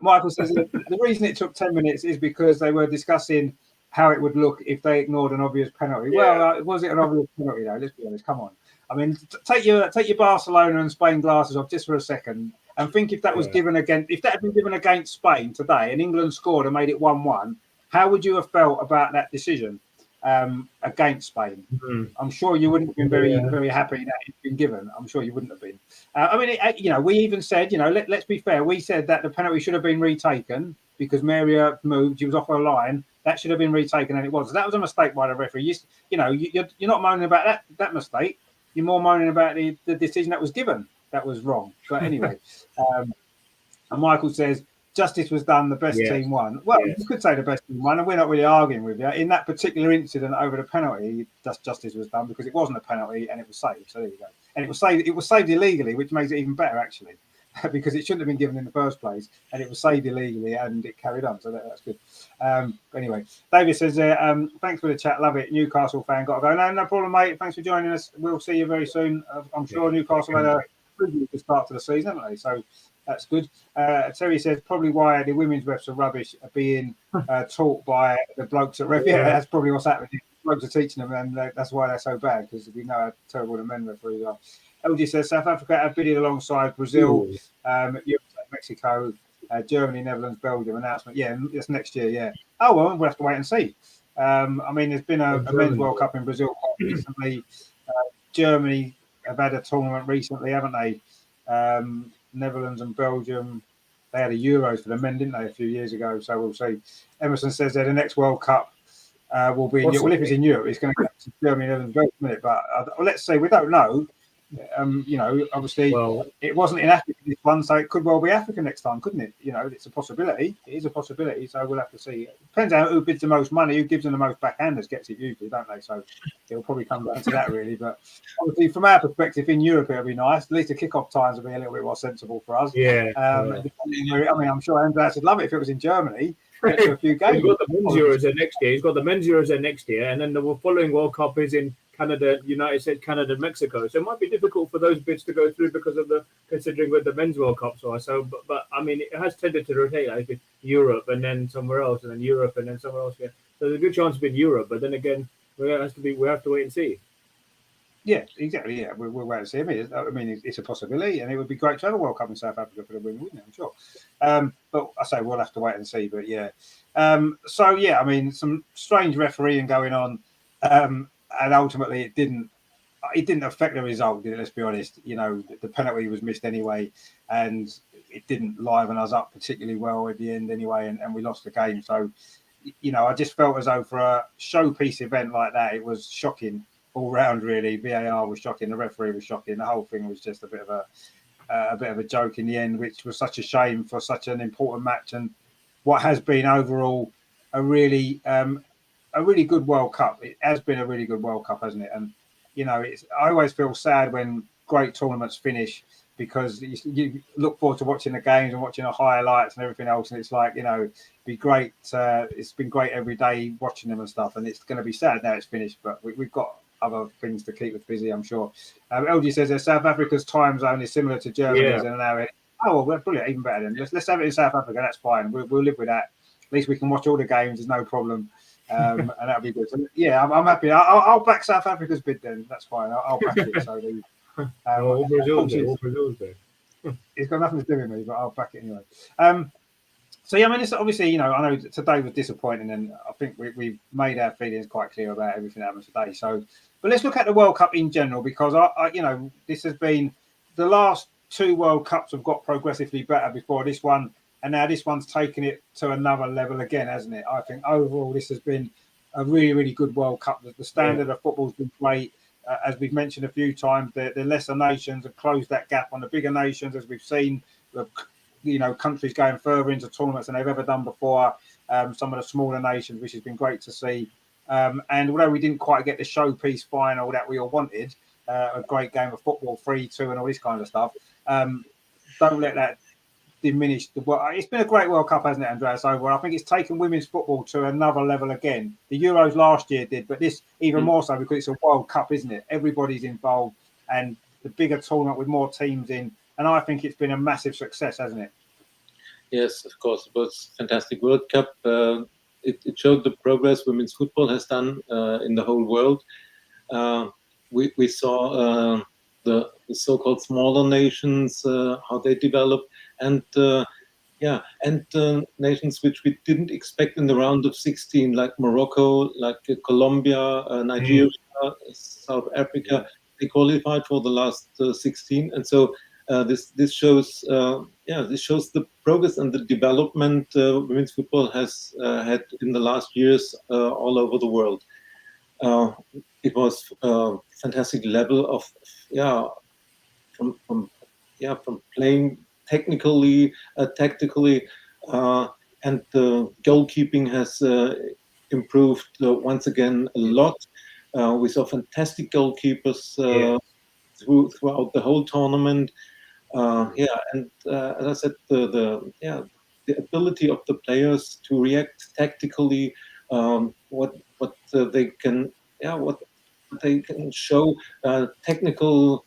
Michael says the reason it took 10 minutes is because they were discussing how it would look if they ignored an obvious penalty. Yeah. Well, was it an obvious penalty though? Let's be honest. Come on. I mean, take your Barcelona and Spain glasses off just for a second and think if that was given if that had been given against Spain today and England scored and made it 1-1, how would you have felt about that decision against Spain? Mm-hmm. I'm sure you wouldn't have been very happy that it's been given. I'm sure you wouldn't have been. We even said, let's be fair. We said that the penalty should have been retaken because Maria moved. She was off her line. That should have been retaken, and it was. That was a mistake by the referee. You're not moaning about that mistake. You're more moaning about the decision that was given. That was wrong. But anyway, and Michael says justice was done. The best team won. Well, you could say the best team won, and we're not really arguing with you. In that particular incident over the penalty, justice was done because it wasn't a penalty and it was saved. So there you go. And it was saved illegally, which makes it even better actually, because it shouldn't have been given in the first place, and it was saved illegally and it carried on. So that's good. Anyway, David says, thanks for the chat. Love it. Newcastle fan. Got to go. No problem, mate. Thanks for joining us. We'll see you very soon. I'm sure Newcastle had a pretty good start to the season, haven't they? So that's good. Terry says probably why the women's refs are rubbish are being taught by the blokes at ref. Yeah, that's probably what's happening. Blokes are teaching them, and that's why they're so bad because we know how terrible the men referees are. LG says South Africa have bidded alongside Brazil, Mexico, Germany, Netherlands, Belgium. Announcement. Yeah, it's next year. Yeah. Oh well, we'll have to wait and see. I mean, there's been a men's World Cup in Brazil quite recently. Germany have had a tournament recently, haven't they? Netherlands and Belgium, they had a Euros for the men, didn't they, a few years ago? So we'll see. Emerson says that the next World Cup will be in Europe. Well, if it's in Europe, it's going to go to Germany, Netherlands, Belgium, isn't it? But let's say we don't know. Obviously, it wasn't in Africa this one, so it could well be Africa next time, couldn't it? It's a possibility. It is a possibility, so we'll have to see. It depends on who bids the most money, who gives them the most backhanders gets it usually, don't they? So it'll probably come down to that, really. But obviously, from our perspective, in Europe, it'll be nice. At least the kickoff times will be a little bit more sensible for us. I mean, I'm sure Andreas would love it if it was in Germany. Get to a few games. He's got the men's Euros there next year. He's got the men's Euros there next year, and then the following World Cup is in Canada, United States, Canada, Mexico. So it might be difficult for those bids to go through because of considering what the men's World Cups are. So, but I mean, it has tended to rotate, like Europe and then somewhere else, and then Europe and then somewhere else. Yeah. So there's a good chance of being Europe, but then again, we have to wait and see. Yeah, exactly. Yeah, we'll wait and see. I mean, it's a possibility, and it would be great to have a World Cup in South Africa for the women, wouldn't it? I'm sure. But I say we'll have to wait and see. But yeah, so yeah, I mean, some strange refereeing going on, and ultimately it didn't affect the result. Let's be honest. The penalty was missed anyway, and it didn't liven us up particularly well at the end anyway, and we lost the game. So, I just felt as though for a showpiece event like that, it was shocking. All round, really. VAR was shocking. The referee was shocking. The whole thing was just a bit of a joke in the end, which was such a shame for such an important match and what has been overall a really good World Cup. It has been a really good World Cup, hasn't it? And I always feel sad when great tournaments finish because you look forward to watching the games and watching the highlights and everything else, and it's like be great. It's been great every day watching them and stuff, and it's going to be sad now it's finished. But we've got other things to keep us busy, I'm sure. LG says that South Africa's time zone is similar to Germany's in an hour. Oh, well, brilliant, even better then. Let's have it in South Africa. That's fine. We'll live with that. At least we can watch all the games. There's no problem, and that'll be good. So, yeah, I'm happy. I'll back South Africa's bid then. That's fine. I'll back it. So all Brazil's there. It's got nothing to do with me, but I'll back it anyway. So yeah, I mean, it's obviously, I know today was disappointing, and I think we've made our feelings quite clear about everything that happened today. So, but let's look at the World Cup in general, because this has been the last two World Cups have got progressively better before this one, and now this one's taken it to another level again, hasn't it? I think overall this has been a really, really good World Cup. The standard of football's been great. As we've mentioned a few times, the lesser nations have closed that gap on the bigger nations, as we've seen. Countries going further into tournaments than they've ever done before. Some of the smaller nations, which has been great to see. And although we didn't quite get the showpiece final that we all wanted, a great game of football, 3-2 and all this kind of stuff, don't let that diminish the world. It's been a great World Cup, hasn't it, Andreas? Overall, I think it's taken women's football to another level again. The Euros last year did, but this even more so because it's a World Cup, isn't it? Everybody's involved, and the bigger tournament with more teams in. And I think it's been a massive success, hasn't it? Yes, of course. It was a fantastic World Cup. It showed the progress women's football has done in the whole world. We saw the so-called smaller nations, how they develop, and nations which we didn't expect in the round of 16, like Morocco, like Colombia, Nigeria, South Africa. They qualified for the last 16, and so this shows the progress and the development women's football has had in the last years all over the world. It was a fantastic level of from playing technically, tactically, and the goalkeeping has improved once again a lot. We saw fantastic goalkeepers throughout the whole tournament. And as I said, the ability of the players to react tactically, what they can show, technical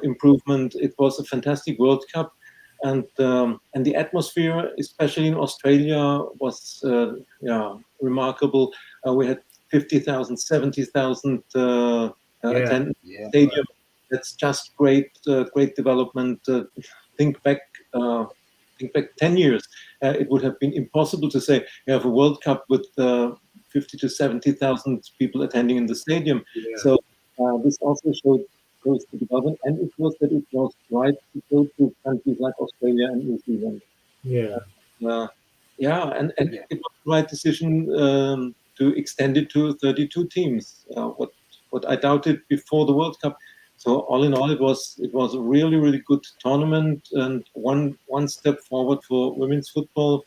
improvement. It was a fantastic World Cup, and the atmosphere, especially in Australia, was remarkable. We had 50,000, 70,000 attendance stadium. That's just great development. Think back 10 years. It would have been impossible to say you have a World Cup with 50 to 70,000 people attending in the stadium. Yeah. So this also shows the development, and it was that it was right to go to countries like Australia and New Zealand. Yeah. And Yeah. it was the right decision to extend it to 32 teams. What I doubted before the World Cup. So all in all, it was a really, really good tournament and one step forward for women's football.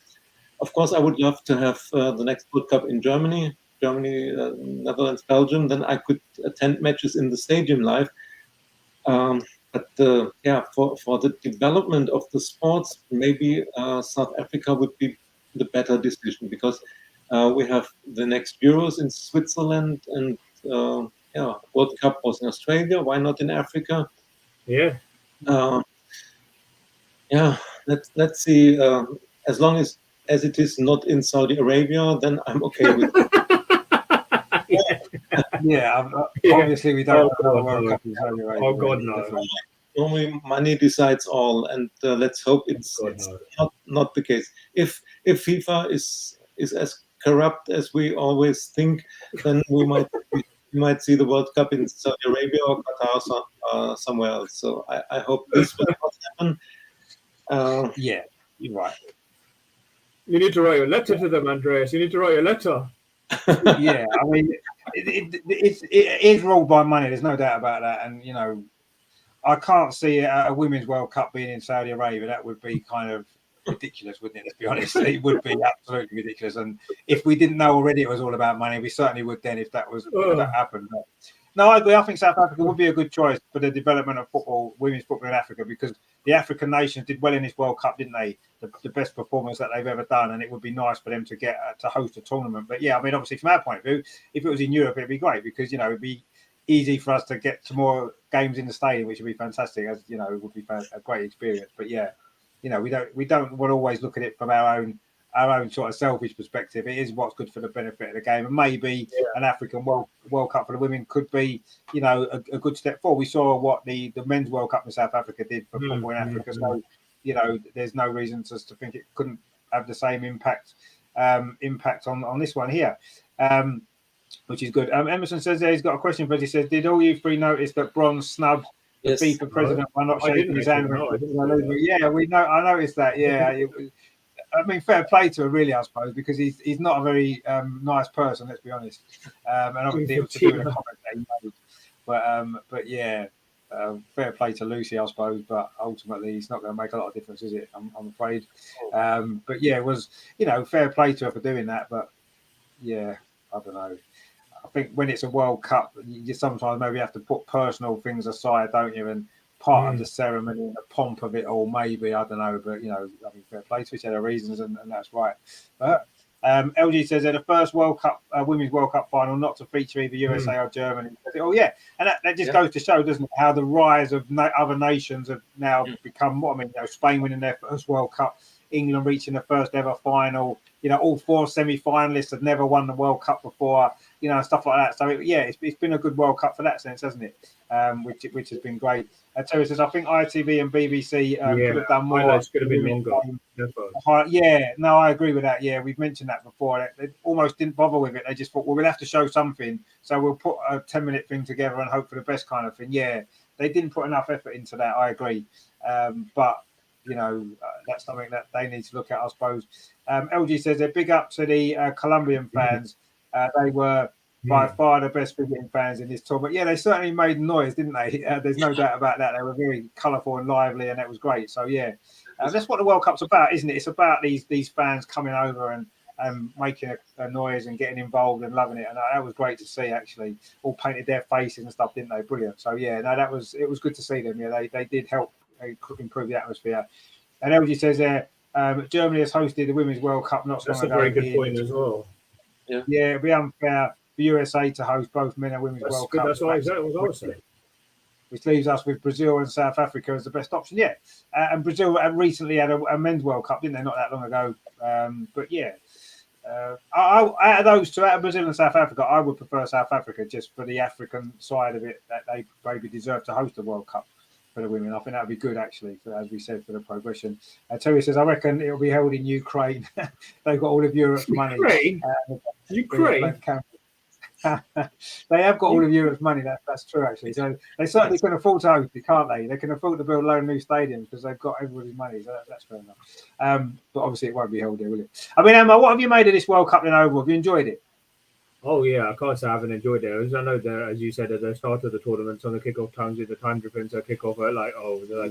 Of course, I would love to have the next World Cup in Germany, Netherlands, Belgium. Then I could attend matches in the stadium live. But for the development of the sports, maybe South Africa would be the better decision, because we have the next Euros in Switzerland, and World Cup was in Australia. Why not in Africa? Yeah. Uh, let's see. As long as it is not in Saudi Arabia, then I'm okay with it. Yeah, Yeah. obviously we don't Oh, have a God, World no. Cup in Saudi Arabia. Oh, God, no. Definitely. Normally, money decides all, and let's hope it's God, no. not the case. If FIFA is as corrupt as we always think, then we might see the World Cup in Saudi Arabia or Qatar or somewhere else. So I hope this will not happen. Yeah, you're right. You need to write a letter to them, Andreas. You need to write a letter. Yeah, I mean, it is ruled by money. There's no doubt about that. And you know, I can't see a women's World Cup being in Saudi Arabia. That would be kind of ridiculous, wouldn't it? Let's be honest. It would be absolutely ridiculous. And if we didn't know already it was all about money, we certainly would then if that happened. But, no, I agree. I think South Africa would be a good choice for the development of football, women's football in Africa, because the African nations did well in this World Cup, didn't they? The best performance that they've ever done, and it would be nice for them to get to host a tournament. But yeah, I mean, obviously from our point of view, if it was in Europe, it'd be great because it'd be easy for us to get to more games in the stadium, which would be fantastic. As it would be a great experience. But yeah, we don't want to always look at it from our own sort of selfish perspective. It is what's good for the benefit of the game, and maybe an African World Cup for the women could be, a good step forward. We saw what the men's World Cup in South Africa did for football in Africa, so there's no reason to think it couldn't have the same impact on this one here, which is good. Emerson says he's got a question for us. He says, "Did all you three notice that Bronze snubbed the FIFA president by not shaking his hand?" Yeah, we know. I noticed that. Yeah, I mean, fair play to him, really, I suppose, because he's not a very nice person. Let's be honest. And obviously, it was to do with a comment that he made. But yeah, fair play to Lucy, I suppose. But ultimately, it's not going to make a lot of difference, is it? I'm afraid. But yeah, it was fair play to her for doing that. But yeah, I don't know. I think when it's a World Cup, you sometimes maybe have to put personal things aside, don't you? And part of the ceremony and the pomp of it all, maybe, I don't know, but I mean, fair play to each other reasons, and that's right. But LG says they're the first World Cup, Women's World Cup final not to feature either USA or Germany. Oh yeah, and that just goes to show, doesn't it, how the rise of other nations have now become more. I mean, Spain winning their first World Cup, England reaching the first ever final. All four semi-finalists had never won the World Cup before. Stuff like that. So it's been a good World Cup for that sense, hasn't it? Which has been great. Terry says, I think ITV and BBC could have done more. Highlights could have been longer. Yeah, no, I agree with that. Yeah, we've mentioned that before. They almost didn't bother with it. They just thought, well, we'll have to show something, so we'll put a 10-minute thing together and hope for the best kind of thing. Yeah, they didn't put enough effort into that. I agree. But that's something that they need to look at, I suppose. LG says they're big up to the Colombian fans. They were by far the best visiting fans in this tournament. Yeah, they certainly made noise, didn't they? There's no doubt about that. They were very colourful and lively, and that was great. So yeah, that's what the World Cup's about, isn't it? It's about these fans coming over and making a noise and getting involved and loving it. And that was great to see. Actually, all painted their faces and stuff, didn't they? Brilliant. So yeah, no, it was good to see them. Yeah, they did help improve the atmosphere. And LG says there, Germany has hosted the Women's World Cup not so long ago. That's a very good point as well. Yeah, it'd be unfair for USA to host both men and women's World Cup. That's exactly what I was saying. Which leaves us with Brazil and South Africa as the best option. Yeah, and Brazil recently had a men's World Cup, didn't they? Not that long ago. But yeah, out of those two, out of Brazil and South Africa, I would prefer South Africa just for the African side of it, that they maybe deserve to host the World Cup. for the women. I think that would be good, actually, for, as we said, for the progression. Terry says, I reckon it'll be held in Ukraine. They've got all of Europe's money. Ukraine? Ukraine? They have got all of Europe's money. That's true, actually. So they certainly can afford to host it, can't they? They can afford to build a load of new stadiums because they've got everybody's money. So that's fair enough. But obviously, it won't be held here, will it? I mean, Emma, what have you made of this World Cup then overall? Have you enjoyed it? Oh yeah, I can't say I haven't enjoyed it. As I know that, as you said, at the start of the tournament, on the kickoff times, with the time difference, kickoff are like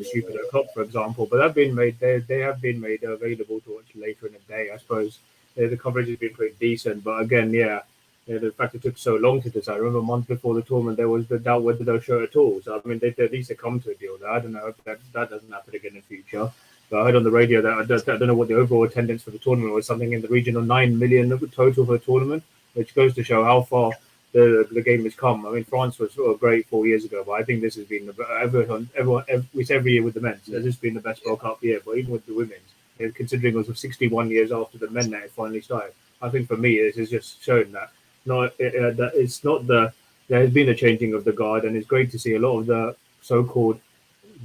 stupid o'clock, for example. But they've been made. They have been made available to watch later in the day. I suppose the coverage has been pretty decent. But again, the fact it took so long to decide. I remember a month before the tournament, there was the doubt whether they'll show at all. So I mean, they at least come to a deal there. I don't know if that doesn't happen again in the future. But I heard on the radio that I don't know what the overall attendance for the tournament was, something in the region of 9 million total for the tournament, which goes to show how far the game has come. I mean, France was sort of great 4 years ago, but I think this has been every year with the men's. This has been the best World Cup year, but even with the women's, considering it was 61 years after the men that it finally started. I think for me, this has just shown that that it's not there has been a changing of the guard, and it's great to see a lot of the so-called,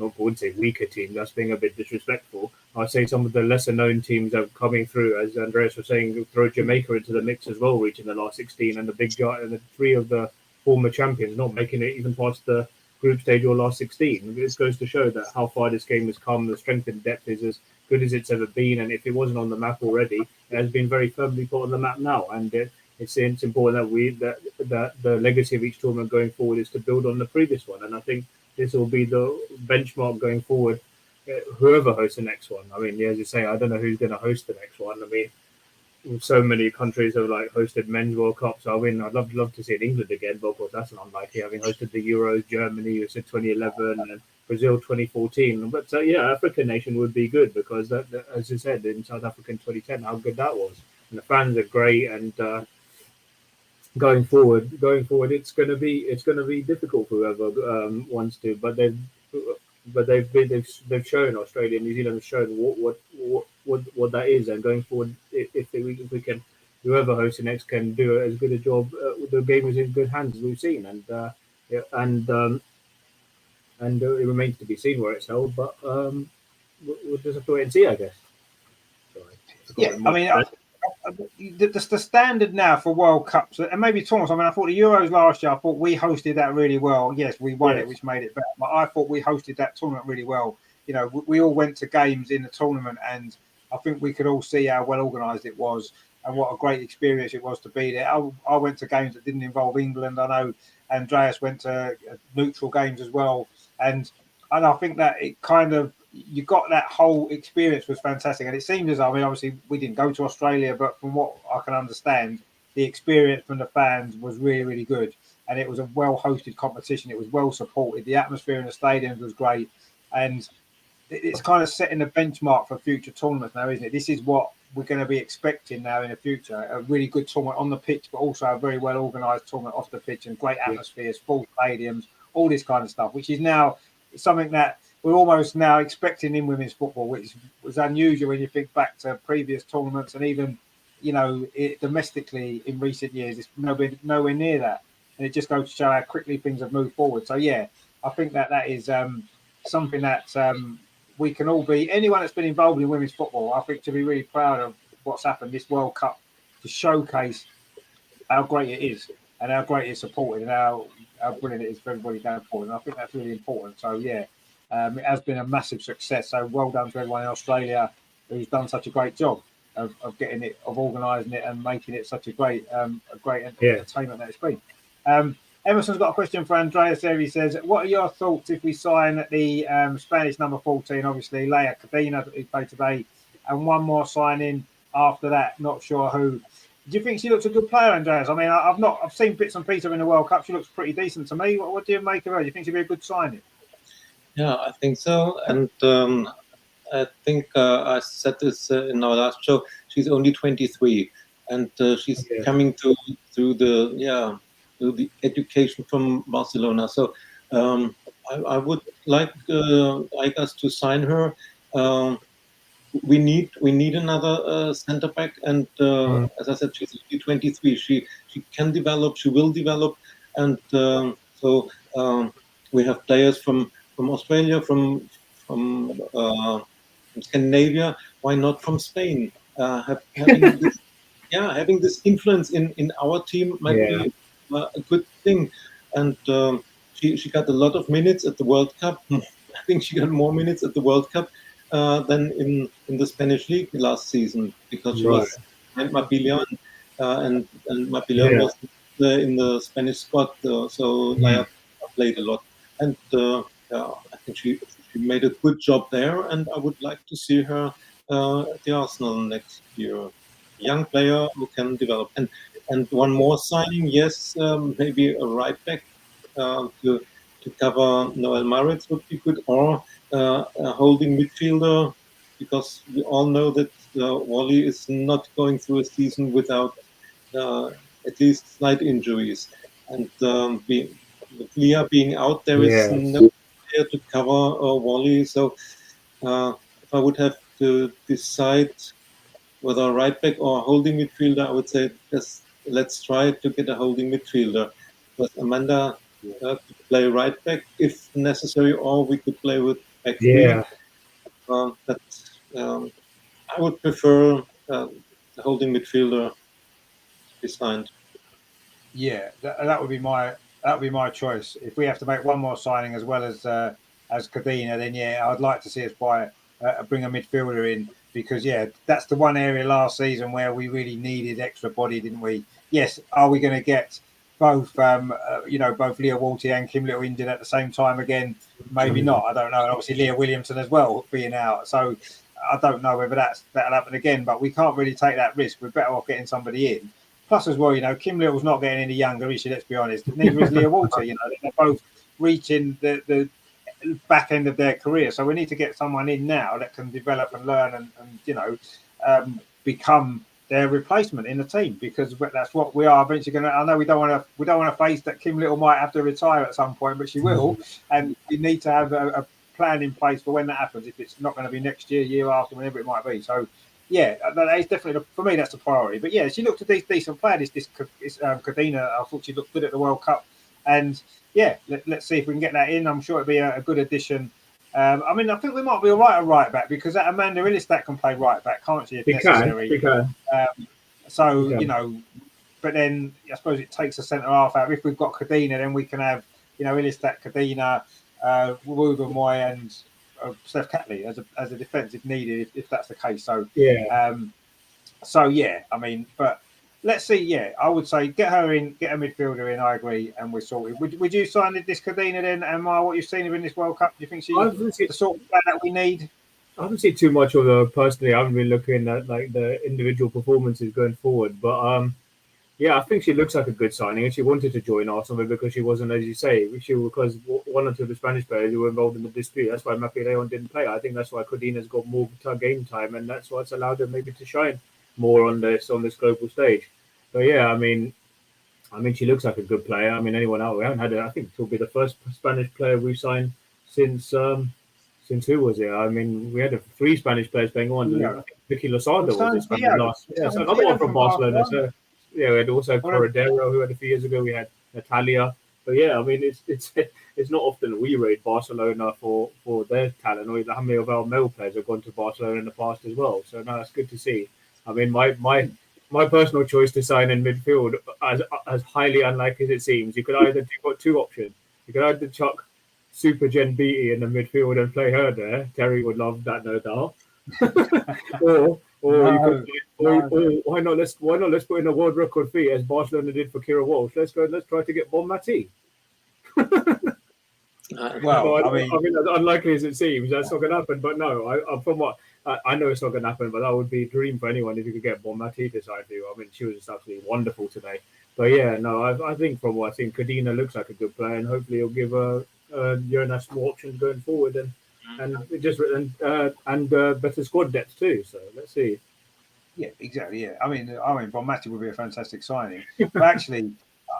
I wouldn't say weaker teams, that's being a bit disrespectful. I'd say some of the lesser-known teams are coming through, as Andreas was saying, throw Jamaica into the mix as well, reaching the last 16, and the big giant, and the three of the former champions not making it even past the group stage or last 16. This goes to show that how far this game has come. The strength and depth is as good as it's ever been, and if it wasn't on the map already, it has been very firmly put on the map now. And it's important that the legacy of each tournament going forward is to build on the previous one, and I think this will be the benchmark going forward. Whoever hosts the next one. I mean, as you say, I don't know who's going to host the next one. I mean, so many countries have hosted men's World Cups. I mean, I'd love to see it England again, but of course that's not unlikely, having hosted the Euros, Germany, you said 2011, and Brazil 2014. But African nation would be good because, as you said, in South Africa in 2010, how good that was, and the fans are great. And going forward, it's going to be difficult for whoever wants to. But they've shown, Australia and New Zealand have shown what that is, and going forward, if we can, whoever hosts the next can do as good a job. The game is in good hands, as we've seen, and it remains to be seen where it's held. But we'll just have to wait and see, I guess. Yeah, I mean. The standard now for World Cups and maybe tournaments. I mean, I thought the Euros last year, I thought we hosted that really well. Yes, we won it, which made it better. But I thought we hosted that tournament really well. You know, we all went to games in the tournament, and I think we could all see how well organised it was and what a great experience it was to be there. I went to games that didn't involve England. I know Andreas went to neutral games as well, and I think that it kind of, you got that whole experience was fantastic. And it seems as, I mean, obviously we didn't go to Australia, but from what I can understand, the experience from the fans was really, really good. And it was a well-hosted competition. It was well supported. The atmosphere in the stadiums was great. And it's kind of setting the benchmark for future tournaments now, isn't it? This is what we're going to be expecting now in the future. A really good tournament on the pitch, but also a very well-organised tournament off the pitch, and great atmospheres, full stadiums, all this kind of stuff, which is now something that we're almost now expecting in women's football, which was unusual when you think back to previous tournaments, and even, you know, domestically in recent years, it's nowhere near that. And it just goes to show how quickly things have moved forward. So, yeah, I think that is something that we can all be, anyone that's been involved in women's football, I think, to be really proud of what's happened this World Cup, to showcase how great it is and how great it's supported and how brilliant it is for everybody going forward. And I think that's really important. So, yeah. It has been a massive success. So well done to everyone in Australia who's done such a great job of getting it, of organising it, and making it such a great entertainment that it's been. Emerson's got a question for Andreas there. He says, what are your thoughts if we sign the Spanish number 14, obviously Leia Cadena, who played today, and one more signing after that, not sure who. Do you think she looks a good player, Andreas? I mean, I've seen bits and pieces in the World Cup. She looks pretty decent to me. What do you make of her? Do you think she'd be a good signing? Yeah, I think so. And I think I said this in our last show. She's only 23, and she's coming through the education from Barcelona. So I would like us to sign her. We need another centre back, and as I said, she's only 23. She can develop. She will develop, and so we have players from Australia, from Scandinavia. Why not from Spain? Having this, having this influence in our team might Yeah. be a good thing. And she got a lot of minutes at the World Cup. I think she got more minutes at the World Cup than in the Spanish league last season, because she Right. was behind Mapillon, and Mapillon Yeah. was in the Spanish squad. So Mm. Laya played a lot, and I think she made a good job there, and I would like to see her at the Arsenal next year. Young player who can develop. And one more signing, yes, maybe a right back to cover Noel Maritz would be good, or a holding midfielder, because we all know that Wally is not going through a season without uh, at least slight injuries. And with Leah being out, there is Yes. no player to cover Wally. So if I would have to decide whether a right back or a holding midfielder, I would say let's try to get a holding midfielder, because Amanda could play right back if necessary, or we could play with back three. Yeah. But I would prefer the holding midfielder to be signed. Yeah, that would be my choice. If we have to make one more signing as Cadena, then yeah, I'd like to see us bring a midfielder in, because yeah, that's the one area last season where we really needed extra body, didn't we? Yes, are we going to get both both Leah Walty and Kim Little injured at the same time again? Maybe not. I don't know. And obviously Leah Williamson as well being out, so I don't know whether that'll happen again. But we can't really take that risk. We're better off getting somebody in. Plus, as well, Kim Little's not getting any younger, is she? Let's be honest. Neither is Leah Walter. They're both reaching the back end of their career. So we need to get someone in now that can develop and learn and become their replacement in the team, because that's what we are eventually going to. I know we don't want to face that Kim Little might have to retire at some point, but she will, and we need to have a plan in place for when that happens. If it's not going to be next year, year after, whenever it might be. So yeah, that is definitely for me. That's the priority. But yeah, she looked a decent player. This Cadena, I thought she looked good at the World Cup, and yeah, let's see if we can get that in. I'm sure it'll be a good addition. I think we might be all right at right back, because that Amanda Illistat can play right back, can't she, if necessary? We can. But then I suppose it takes a centre half out. If we've got Cadena, then we can have Illistat, Cadena, Ruben Moy, and Steph Catley as a defence if needed, if that's the case. So yeah. But let's see. Yeah, I would say get her in, get a midfielder in. I agree, and we're sorted. Would you sign this Cadena then, Emma? What you've seen of in this World Cup? Do you think she's the sort of player that we need? I haven't seen too much of her personally. I haven't been looking at like the individual performances going forward, but yeah, I think she looks like a good signing, and she wanted to join Arsenal because she wasn't, as you say, because one or two of the Spanish players who were involved in the dispute. That's why Mapillon didn't play. I think that's why Codena's got more game time, and that's what's allowed her maybe to shine more on this global stage. But yeah, I mean, she looks like a good player. I mean, anyone else? We haven't had it. I think she'll be the first Spanish player we've signed since who was it? I mean, we had 3 Spanish players playing on. Yeah. Vicky Losada was this one last. Yeah, so another one from Barcelona. So yeah, we had also Corredero, who had a few years ago. We had Natalia. But yeah, I mean, it's not often we rate Barcelona for their talent, or how many of our male players have gone to Barcelona in the past as well. So no, that's good to see. I mean, my personal choice to sign in midfield, as highly unlikely as it seems, you've got 2 options. You could either chuck Super Jen Beattie in the midfield and play her there. Terry would love that, no doubt. or why not? Let's put in a world record fee as Barcelona did for Kira Walsh. Let's try to get Bon Mati. Well, I mean, as unlikely as it seems, that's not going to happen. But no, from what I know, it's not going to happen. But that would be a dream for anyone if you could get Bon Mati to side you. I mean, she was just absolutely wonderful today. But yeah, no, I think from what I think, Cadena looks like a good player, and hopefully he'll give Jonas more options going forward, and better squad depth too. So let's see. Yeah, exactly. Yeah, I mean, Bon Mati would be a fantastic signing. But actually,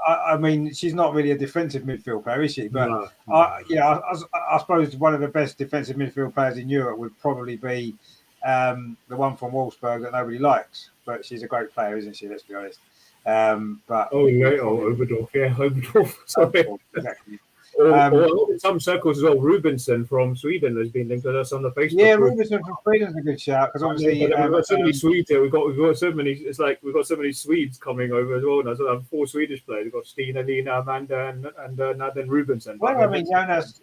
I mean, she's not really a defensive midfield player, is she? But No. I suppose one of the best defensive midfield players in Europe would probably be the one from Wolfsburg that nobody likes. But she's a great player, isn't she? Let's be honest. Oberdorf. Yeah, Oberdorf. Sorry. Exactly. Or in some circles as well, Rubensson from Sweden has been linked with us on the Facebook Yeah, group. Rubensson from Sweden's a good shout because obviously we've got so many Swedes here. We've got so many. It's like we've got so many Swedes coming over as well now. So I have 4 Swedish players. We've got Stina, Lina, Amanda, and now then Rubensson. Well, I mean, Jonas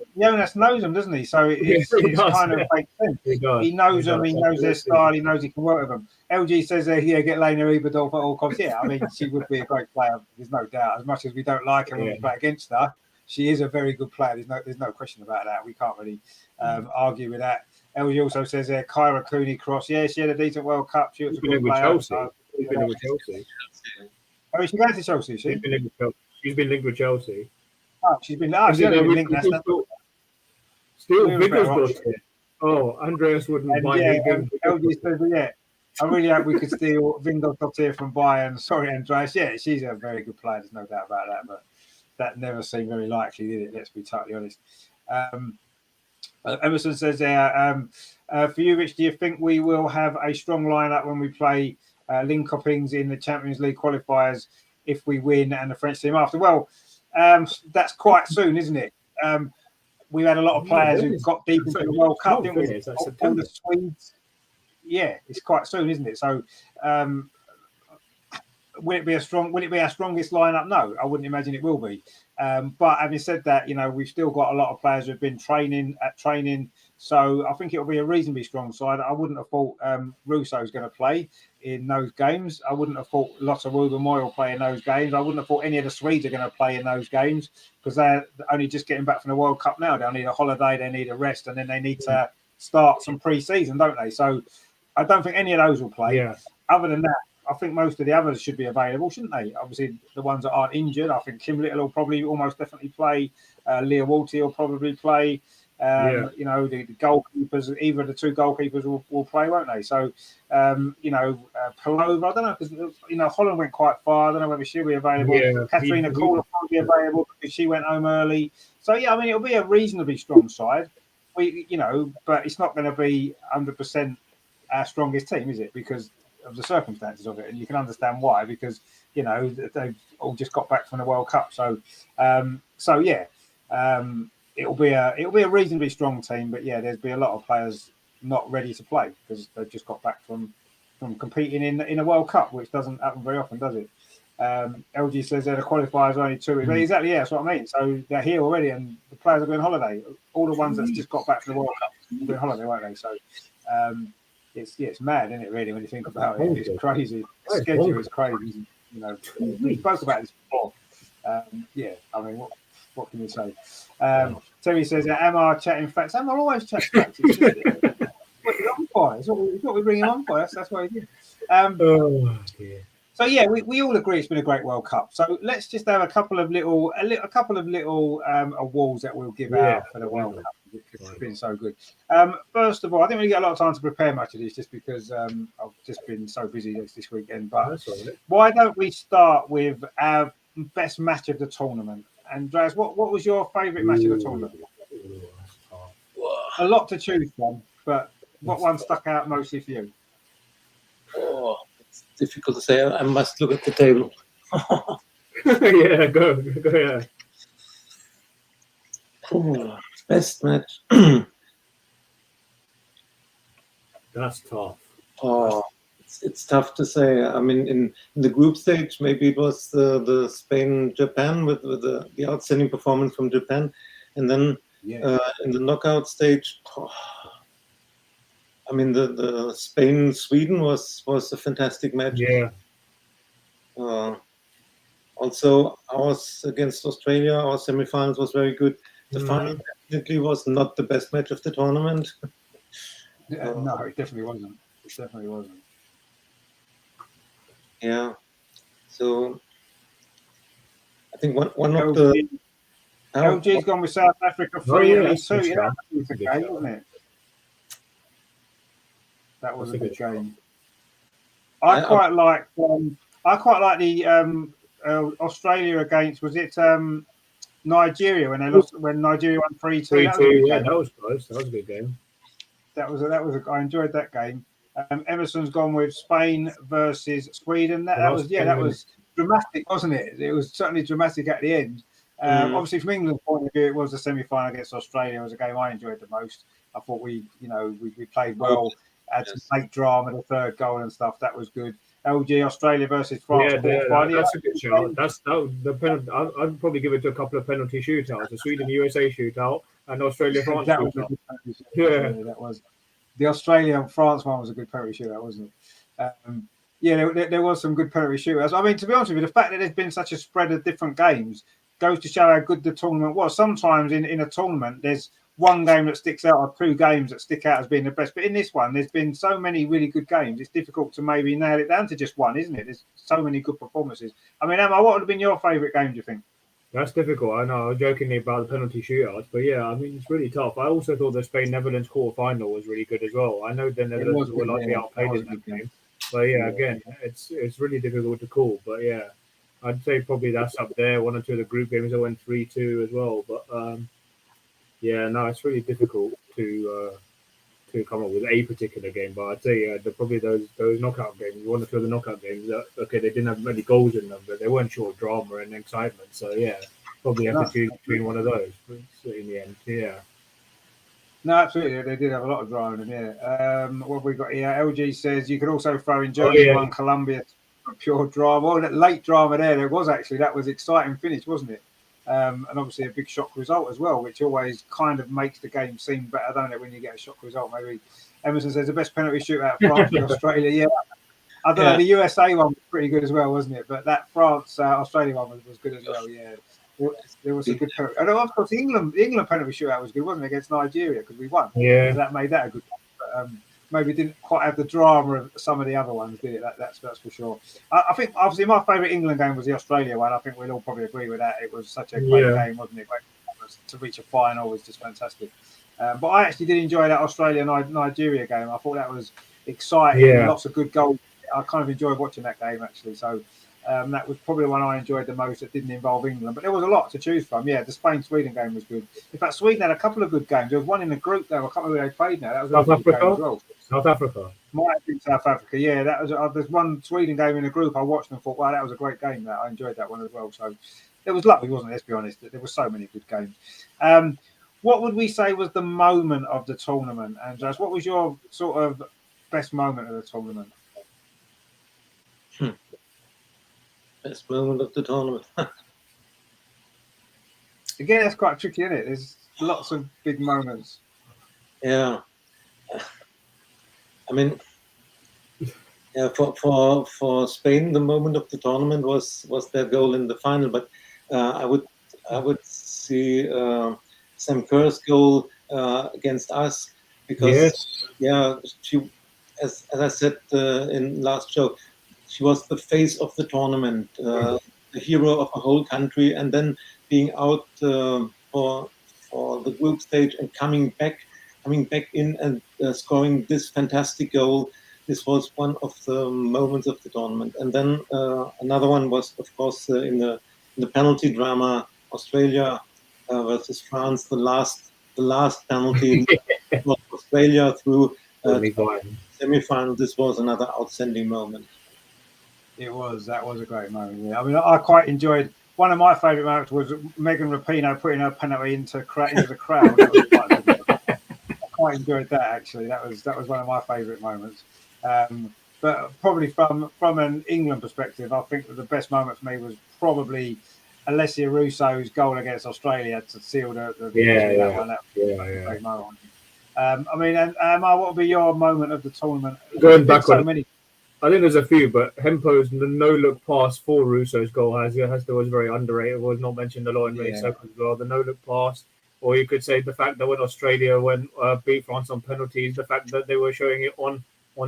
knows them, doesn't he? So it's kind of makes sense. He knows them. He knows their style. He knows he can work with them. LG says, get Lena Eberdorf at all costs. Yeah, I mean, she would be a great player. There's no doubt. As much as we don't like her when we play against her, she is a very good player. There's no question about that. We can't really argue with that. LG also says there, Kyra Cooney Cross. Yeah, she had a decent World Cup. She was a good player. She's been with Chelsea. Oh, she's going to Chelsea, She's been linked with Chelsea. Oh, she's been linked. Still Viggorsdottir. Oh, Andreas wouldn't mind. LG says, I really hope we could steal Viggorsdottir from Bayern. Sorry, Andreas. Yeah, she's a very good player. There's no doubt about that. But that never seemed very likely, did it? Let's be totally honest. Emerson says there, for you, Rich, do you think we will have a strong lineup when we play Linköpings in the Champions League qualifiers if we win and the French team after? Well, that's quite soon, isn't it? We had a lot of players who got deep into the World Cup, didn't we? All the Swedes. Yeah, it's quite soon, isn't it? So, will it be our strongest lineup? No, I wouldn't imagine it will be. But having said that, we've still got a lot of players who've been training. So I think it'll be a reasonably strong side. I wouldn't have thought Russo's going to play in those games. I wouldn't have thought Lotta Rubenmoy will play in those games. I wouldn't have thought any of the Swedes are going to play in those games because they're only just getting back from the World Cup now. They'll need a holiday, they need a rest, and then they need to start some pre-season, don't they? So I don't think any of those will play. Yeah. Other than that, I think most of the others should be available, shouldn't they? Obviously, the ones that aren't injured. I think Kim Little will probably almost definitely play. Leah Walty will probably play. The goalkeepers, either of the 2 goalkeepers will play, won't they? So, Palova, I don't know, because, Holland went quite far. I don't know whether she'll be available. Yeah, Katrina Cole will probably be available because she went home early. So, I mean, it'll be a reasonably strong side. But it's not going to be 100% our strongest team, is it? Because of the circumstances of it, and you can understand why, because they've all just got back from the World Cup. So it'll be a reasonably strong team, but there'll be a lot of players not ready to play because they've just got back from competing in a World Cup, which doesn't happen very often, does it? LG says they're the qualifiers only 2 weeks. Exactly, that's what I mean. So they're here already, and the players are going on holiday. All the ones that's just got back from the World Cup will be on holiday, won't they? So it's mad, isn't it? Really, when you think about it, it's crazy. The schedule is crazy. We spoke about this before. I mean, what can you say? Terry says, "Am I chatting facts? Am I always chatting facts? It's just, what you're on for? It's what we bring him on for. That's what he did." So we all agree it's been a great World Cup. So let's just have a couple of little awards that we'll give out for the World Cup. It's been so good. First of all, I didn't really get a lot of time to prepare much of this just because I've just been so busy this weekend. But why don't we start with our best match of the tournament? Andreas, what was your favourite match of the tournament? A lot to choose from, but what one stuck out mostly for you? Oh, it's difficult to say. I must look at the table. Go. Oh, best match. That's tough. Oh, it's tough to say. I mean, in the group stage, maybe it was the Spain-Japan with the outstanding performance from Japan, and then in the knockout stage, I mean, the Spain-Sweden was a fantastic match. Yeah. Also, ours against Australia, our semifinals was very good. The final definitely was not the best match of the tournament. No, it definitely wasn't. Yeah. So I think one of the LG's gone with South Africa 3-2. Yeah, that was a game, wasn't it? That was a good game. I quite like the Australia against, was it Nigeria when Nigeria won 3-2? That was close. That was a good game. I enjoyed that game. Emerson's gone with Spain versus Sweden. That was dramatic, wasn't it? It was certainly dramatic at the end. Obviously, from England's point of view, it was the semi-final against Australia. It was a game I enjoyed the most. I thought we played well. Had some late drama, the third goal and stuff. That was good. LG Australia versus France. That's a good shout. The penalty. I'd probably give it to a couple of penalty shootouts: the Sweden USA shootout and Australia France shootout. Yeah, that was the Australia France one was a good penalty shootout, wasn't it? There was some good penalty shootouts. I mean, to be honest with you, the fact that there's been such a spread of different games goes to show how good the tournament was. Sometimes in a tournament, there's one game that sticks out or two games that stick out as being the best. But in this one, there's been so many really good games. It's difficult to maybe nail it down to just one, isn't it? There's so many good performances. I mean, Emma, what would have been your favourite game, do you think? That's difficult. I know I was jokingly about the penalty shootouts, but yeah, I mean, it's really tough. I also thought the Spain-Netherlands quarter-final was really good as well. I know the Netherlands were likely outplayed in that game. But yeah, again, it's really difficult to call. But yeah, I'd say probably that's up there. One or two of the group games that went 3-2 as well. But yeah, no, it's really difficult to come up with a particular game. But I'd say probably those knockout games, one or two of the knockout games, they didn't have many goals in them, but they weren't short of drama and excitement. So yeah, probably have to choose between one of those in the end. Yeah. No, absolutely. They did have a lot of drama in them, yeah. What have we got here? LG says you could also throw in Germany won Colombia for pure drama. Well, that late drama there was actually, that was exciting finish, wasn't it? And obviously a big shock result as well, which always kind of makes the game seem better, don't it, when you get a shock result? Maybe Emerson says the best penalty shootout, France and Australia. Yeah, I don't know. The USA one was pretty good as well, wasn't it? But that France Australia one was good as well. Yeah, there was a good penalty. And of course, the England penalty shootout was good, wasn't it, against Nigeria, because we won. Yeah, so that made that a good one. But, maybe didn't quite have the drama of some of the other ones, did it? That's for sure. I think obviously my favourite England game was the Australia one. I think we'll all probably agree with that. It was such a great game, wasn't it? To reach a final was just fantastic. But I actually did enjoy that Australia-Nigeria game. I thought that was exciting. Lots of good goals. I kind of enjoyed watching that game actually. So that was probably the one I enjoyed the most that didn't involve England. But there was a lot to choose from. Yeah, the Spain-Sweden game was good. In fact, Sweden had a couple of good games. There was one in the group though. I can't remember who they played now. That was South Africa as well. South Africa. Might have been South Africa. Yeah, that was. There's one Sweden game in the group I watched and thought, wow, that was a great game. That I enjoyed that one as well. So it was lovely, wasn't it? Let's be honest. There were so many good games. What would we say was the moment of the tournament, Andreas? What was your sort of best moment of the tournament? Best moment of the tournament. Again, that's quite tricky, isn't it? There's lots of big moments. Yeah. I mean, yeah, for Spain, the moment of the tournament was their goal in the final. But I would see Sam Kerr's goal against us, because she, as I said in last show, she was the face of the tournament, the hero of a whole country, and then being out for the group stage and coming back in and scoring this fantastic goal. This was one of the moments of the tournament. And then another one was, of course, in the penalty drama, Australia versus France. The last penalty was Australia through semi-final. This was another outstanding moment. It was. That was a great moment. Yeah. I mean, I quite enjoyed. One of my favourite moments was Megan Rapinoe putting her penalty into the crowd. That was quite good. I quite enjoyed that actually. That was one of my favourite moments. But probably from an England perspective, I think that the best moment for me was probably Alessia Russo's goal against Australia to seal the victory. That was a great moment. I mean, and what would be your moment of the tournament? Going back so many. I think there's a few, but Hempo's no-look pass for Russo's goal was very underrated. Was not mentioned a lot in many circles as well. The no-look pass, or you could say the fact that when Australia beat France on penalties, the fact that they were showing it on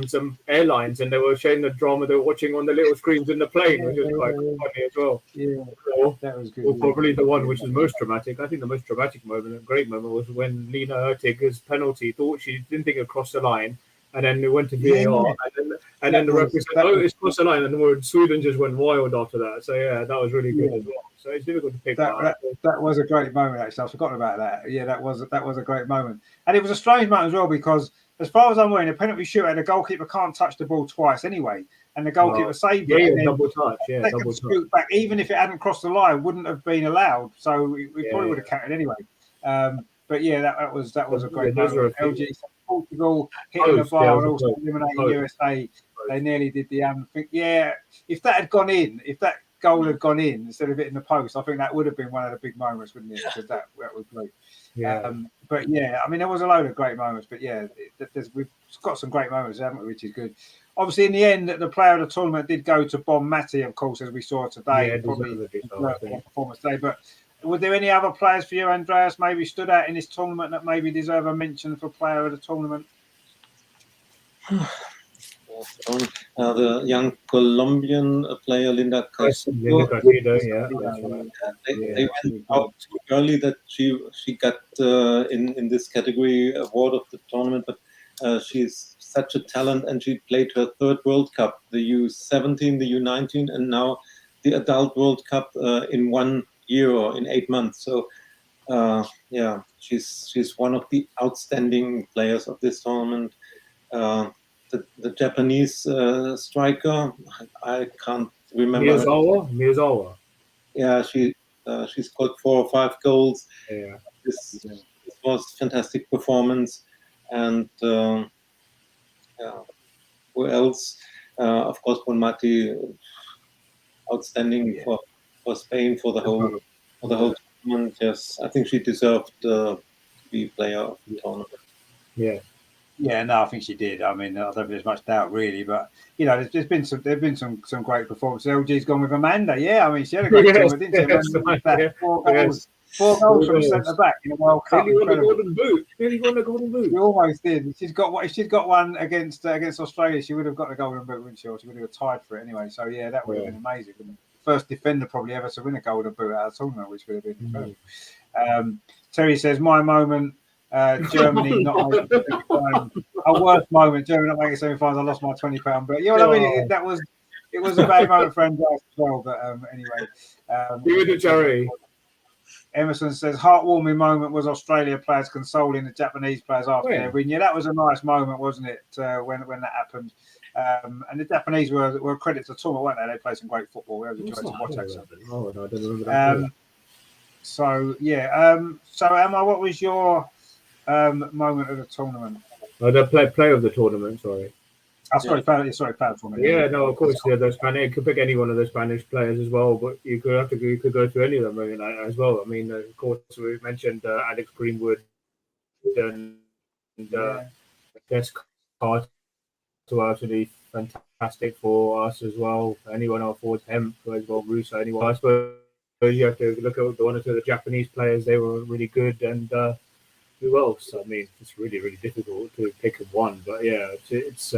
some airlines and they were showing the drama they were watching on the little screens in the plane, which was quite funny as well. Yeah, that was good. Or probably the one which was most dramatic. I think the most dramatic moment, a great moment, was when Lena Hurtig's penalty thought she didn't think it crossed the line. And then it went to VAR, and then the referee said, "Oh, it's crossed the line," and Sweden just went wild after that. So yeah, that was really good as well. So it's difficult to pick that. That was a great moment, actually. I've forgotten about that. Yeah, that was a great moment, and it was a strange moment as well because as far as I'm aware, in a penalty shootout, the goalkeeper can't touch the ball twice anyway, and the goalkeeper saved it. And then double touch, double touch. Back, even if it hadn't crossed the line, wouldn't have been allowed. So we probably would have counted anyway. But yeah, that was a great moment. LG Portugal hitting the bar and also eliminating USA. They nearly did the thing. Yeah, if that had gone in, if that goal had gone in instead of hitting the post, I think that would have been one of the big moments, wouldn't it? Because that was great. Yeah. But yeah, I mean, there was a load of great moments. But yeah, we've got some great moments, haven't we? Which is good. Obviously, in the end, the player of the tournament did go to Bon Mati, of course, as we saw today. Yeah, probably performance today. But were there any other players for you, Andreas, maybe stood out in this tournament that maybe deserve a mention for player of the tournament? The young Colombian player Linda Castillo. They went out too early that she got in this category award of the tournament, but she's such a talent, and she played her third World Cup, the U17, the U19, and now the Adult World Cup in 1 year or in 8 months. So she's one of the outstanding players of this tournament. The Japanese striker, I can't remember. Miyazawa. Yeah, she scored 4 or 5 goals. Yeah, this was fantastic performance. And who else? Of course, Bon Mati, outstanding for Spain for the whole tournament. Yes, I think she deserved to be player of the tournament. Yeah. Yeah, no, I think she did. I mean, I don't think there's much doubt really, but you know, there's been some great performances. LG's gone with Amanda. Yeah, I mean, she had a great tournament, didn't she? 4 goals from centre back in a World Cup. Nearly won the golden boot. She almost did. If she'd got one against Australia, she would have got the golden boot, wouldn't she? Or she would have tied for it anyway. So yeah, that would have been amazing. First defender probably ever to win a golden boot out of the tournament, which would have been incredible. Terry says, my moment. Germany not making semi-finals. A worst moment. Germany not making semi-finals. I lost my £20 bet. Yeah, well, I mean, it was a bad moment for Andreas as well. But anyway, give it to Jerry. Emerson says heartwarming moment was Australia players consoling the Japanese players after their win. Yeah, that was a nice moment, wasn't it? When that happened. And the Japanese were a credit to the tournament, weren't they? They played some great football. It was a joy to watch. Actually. Oh, no, I don't remember that. So yeah. So Emma, what was your moment of the tournament? The player of the tournament. Sorry. Player of the tournament. Yeah, no, of course. Yeah, those Spanish. You could pick any one of the Spanish players as well, but you could go through any of them as well. I mean, of course, we mentioned Alex Greenwood and Des Carter were actually fantastic for us as well. Anyone else forwards, Hemp as well, Russo, anyone. I suppose you have to look at one or two of the Japanese players. They were really good, and who else? I mean, it's really, really difficult to pick one. But yeah, it's.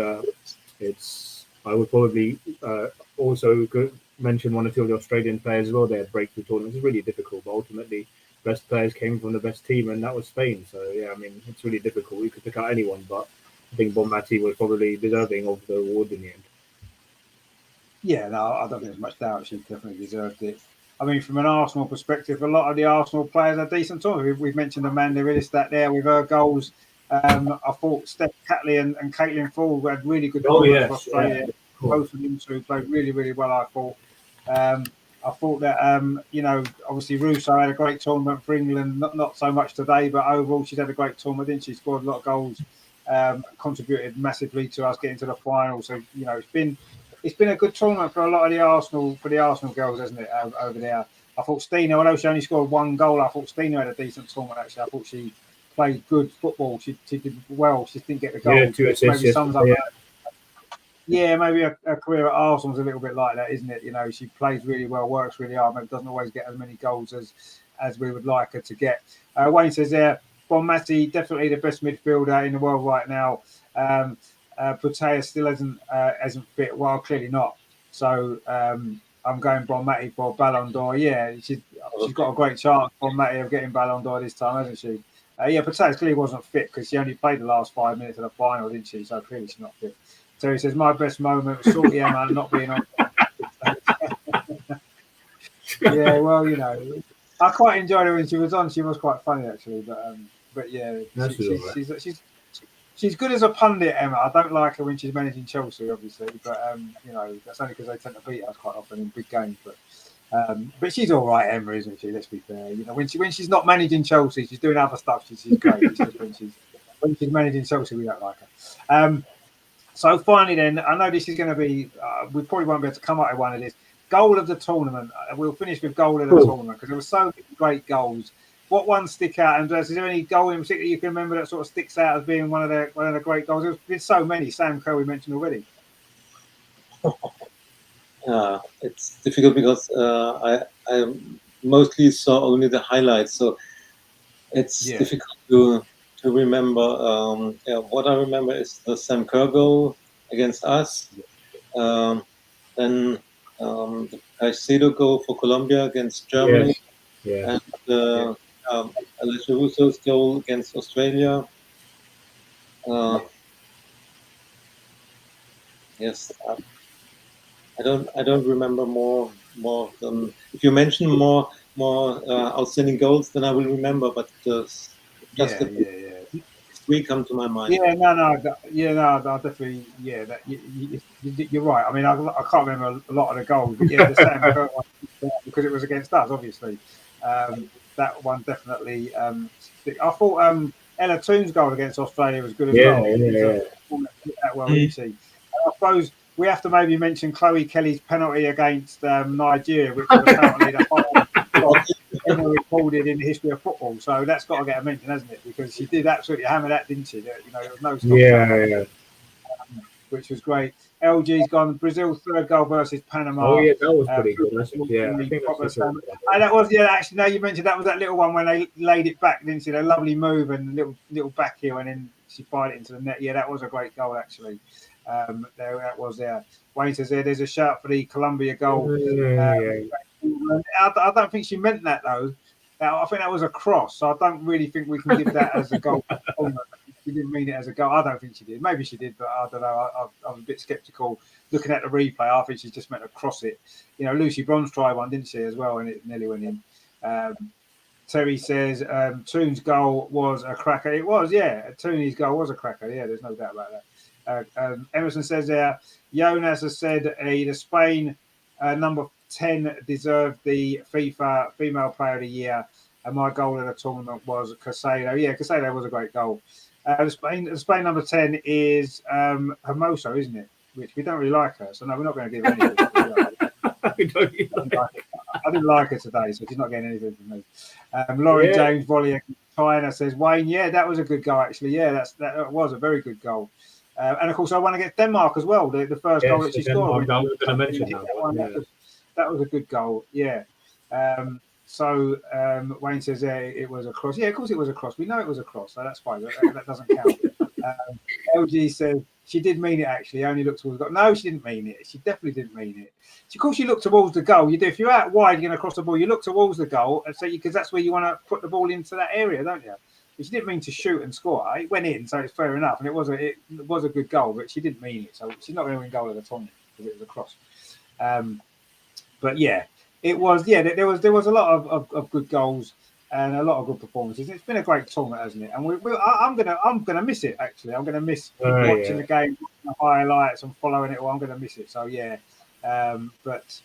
I would probably also mention one or two of the Australian players as well. They had breakthrough tournaments. It's really difficult, but ultimately, best players came from the best team, and that was Spain. So yeah, I mean, it's really difficult. You could pick out anyone, but I think Bon Mati was probably deserving of the award in the end. Yeah, no, I don't think there's much doubt she definitely deserved it. I mean, from an Arsenal perspective, a lot of the Arsenal players are decent too. We've mentioned Amanda Willis-Stat there with her goals. I thought Steph Catley and Caitlin Ford had really good goals for Australia. Yeah. Both of them two played really, really well, I thought. I thought that, obviously Russo had a great tournament for England. Not so much today, but overall she's had a great tournament, didn't she? Scored a lot of goals, contributed massively to us getting to the final. So, it's been a good tournament for a lot of the Arsenal girls, hasn't it, over there? I thought Stina, although she only scored 1 goal, I thought Stina had a decent tournament, actually. I thought she played good football. She did well. She didn't get the goal. Yeah, 2 assists. Maybe a career at Arsenal is a little bit like that, isn't it? She plays really well, works really hard, but doesn't always get as many goals as we would like her to get. Wayne says there, Bon Mati, definitely the best midfielder in the world right now. Putea still hasn't fit. Well, clearly not. So I'm going Bon Mati for Ballon d'Or. Yeah, she's got a great chance, Bon Mati, of getting Ballon d'Or this time, hasn't she? Putea clearly wasn't fit because she only played the last 5 minutes of the final, didn't she? So clearly she's not fit. So he says, my best moment was Salty Emma not being on. Yeah, well, I quite enjoyed her when she was on. She was quite funny, actually. But yeah, she's good as a pundit, Emma. I don't like her when she's managing Chelsea, obviously, but that's only because they tend to beat us quite often in big games. But she's all right, Emma, isn't she? Let's be fair. When she's not managing Chelsea, she's doing other stuff. She's great. It's just when she's managing Chelsea, we don't like her. So finally, then, I know this is going to be. We probably won't be able to come up with one of this. Goal of the tournament. We'll finish with goal of the tournament because there were so many great goals. What ones stick out? And is there any goal in particular you can remember that sort of sticks out as being one of the great goals? There's been so many. Sam Kerr we mentioned already. It's difficult because I mostly saw only the highlights, so it's difficult to remember. What I remember is the Sam Kerr goal against us. Then the Caicedo goal for Colombia against Germany, and Alessio Russo's goal against Australia. Yes, I don't remember more of them. If you mention more outstanding goals, then I will remember. But just three come to my mind. I definitely. Yeah, you're right. I mean, I can't remember a lot of the goals, but the Sam Kerr one because it was against us, obviously. That one definitely. I thought Ella Toon's goal against Australia was good as well. That well, didn't she? I suppose we have to maybe mention Chloe Kelly's penalty against Nigeria, which was apparently the highest ever recorded in the history of football. So that's got to get a mention, hasn't it? Because she did absolutely hammer that, didn't she? There was no stop. Which was great. LG's gone. Brazil's third goal versus Panama. Oh yeah, that was pretty good. I think that was actually. Now you mentioned that was that little one when they laid it back, didn't she? A lovely move and little back heel, and then she fired it into the net. Yeah, that was a great goal actually. That was there. Wayne says there's a shout for the Colombia goal. I don't think she meant that though. I think that was a cross. So I don't really think we can give that as a goal. She didn't mean it as a goal. I don't think she did. Maybe she did, but I don't know. I'm a bit sceptical looking at the replay. I think she just meant to cross it. Lucy Bronze tried one, didn't she, as well, and it nearly went in. Terry says Toon's goal was a cracker. It was, yeah. Tooney's goal was a cracker. Yeah, there's no doubt about that. Emerson says there, Jonas has said the Spain number 10 deserved the FIFA Female Player of the Year, and my goal in the tournament was Caicedo. Yeah, Caicedo was a great goal. The Spain number 10 is Hermoso, isn't it? Which we don't really like her, so no, we're not going to give her anything. I didn't like her today, so she's not getting anything from me. Lauren James volley China says Wayne, yeah, that was a good goal actually. Yeah, that was a very good goal. And of course, I won against Denmark as well. The first goal that she scored. I was going to mention that. That was a good goal. Yeah. Wayne says it was a cross. Yeah, of course it was a cross. We know it was a cross, so that's fine. That doesn't count. LG said she did mean it actually. Only looked towards the goal. No, she didn't mean it. She definitely didn't mean it. Of course, you look towards the goal. You do. If you're out wide, you're going to cross the ball. You look towards the goal, and so because that's where you want to put the ball into that area, don't you? But she didn't mean to shoot and score. It went in, so it's fair enough, and it was a good goal. But she didn't mean it, so she's not going to win goal of the tournament because it was a cross. But yeah, it was. Yeah, there was a lot of good goals and a lot of good performances. It's been a great tournament, hasn't it? And I'm gonna miss it actually. I'm gonna miss watching the game, watching the highlights, and following it all. I'm gonna miss it. So yeah, but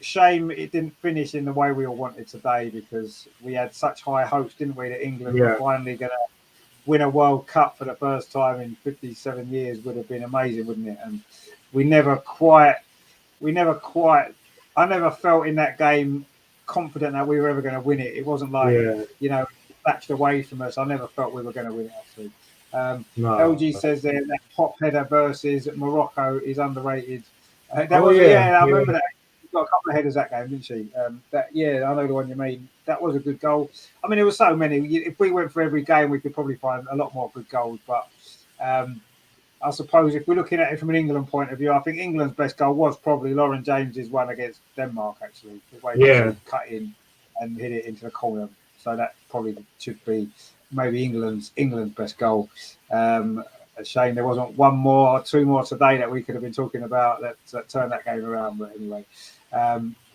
shame it didn't finish in the way we all wanted today because we had such high hopes, didn't we? That England were finally gonna win a World Cup for the first time in 57 years would have been amazing, wouldn't it? And we never quite. I never felt in that game confident that we were ever going to win it. It wasn't like, batched away from us. I never felt we were going to win it, actually. LG says there that pop header versus Morocco is underrated. I remember that. She got a couple of headers that game, didn't she? I know the one you mean. That was a good goal. I mean, there were so many. If we went for every game, we could probably find a lot more good goals. But I suppose if we're looking at it from an England point of view, I think England's best goal was probably Lauren James's one against Denmark, actually. The way she cut in and hit it into the corner. So that probably should be maybe England's best goal. A shame there wasn't one more or two more today that we could have been talking about that turned that game around. But anyway,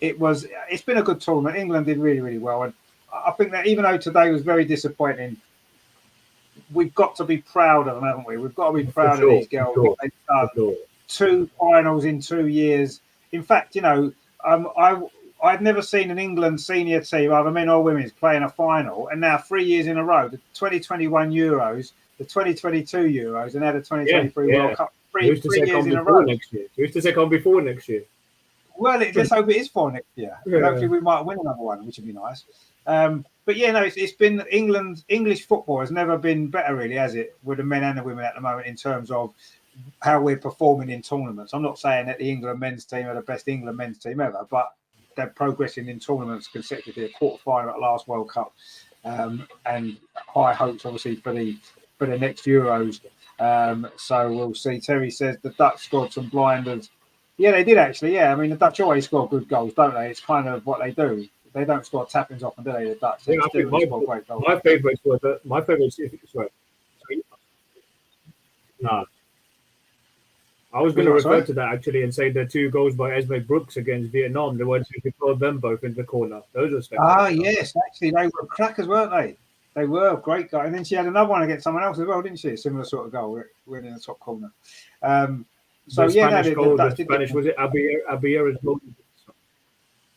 it's been a good tournament. England did really, really well. And I think that even though today was very disappointing, we've got to be proud of them, haven't we? We've got to be proud sure, of these girls. for What they've done. sure. 2 finals in 2 years. In fact, you know, I'd never seen an England senior team, either men or women, playing a final, and now 3 years in a row, the 2021 Euros, the 2022 Euros, and now the 2023 World Cup. Who's to say years in a before row. next year? Who's to say come before next year? Well, let's hope it is for next year. Yeah. Hopefully, we might win another one, which would be nice. But yeah, no, it's been English football has never been better, really, has it, with the men and the women at the moment in terms of how we're performing in tournaments. I'm not saying that the England men's team are the best England men's team ever, but they're progressing in tournaments consecutively. Quarter final at last World Cup, and high hopes obviously for the next Euros. So we'll see. Terry says the Dutch scored some blinders. Yeah, they did actually. Yeah, I mean the Dutch always score good goals, don't they? It's kind of what they do. They don't score tappings often, do they? The Dutch. They score great goals. My favourites were sorry. No. I was going to refer to that actually and say the 2 goals by Esme Brooks against Vietnam. The ones who controlled them both in the corner. Those were spectacular. Yes, actually they were crackers, weren't they? They were great guys. And then she had another one against someone else as well, didn't she? A similar sort of goal, winning the top corner. So the yeah, Spanish goal, the Spanish was it Abiera's goal?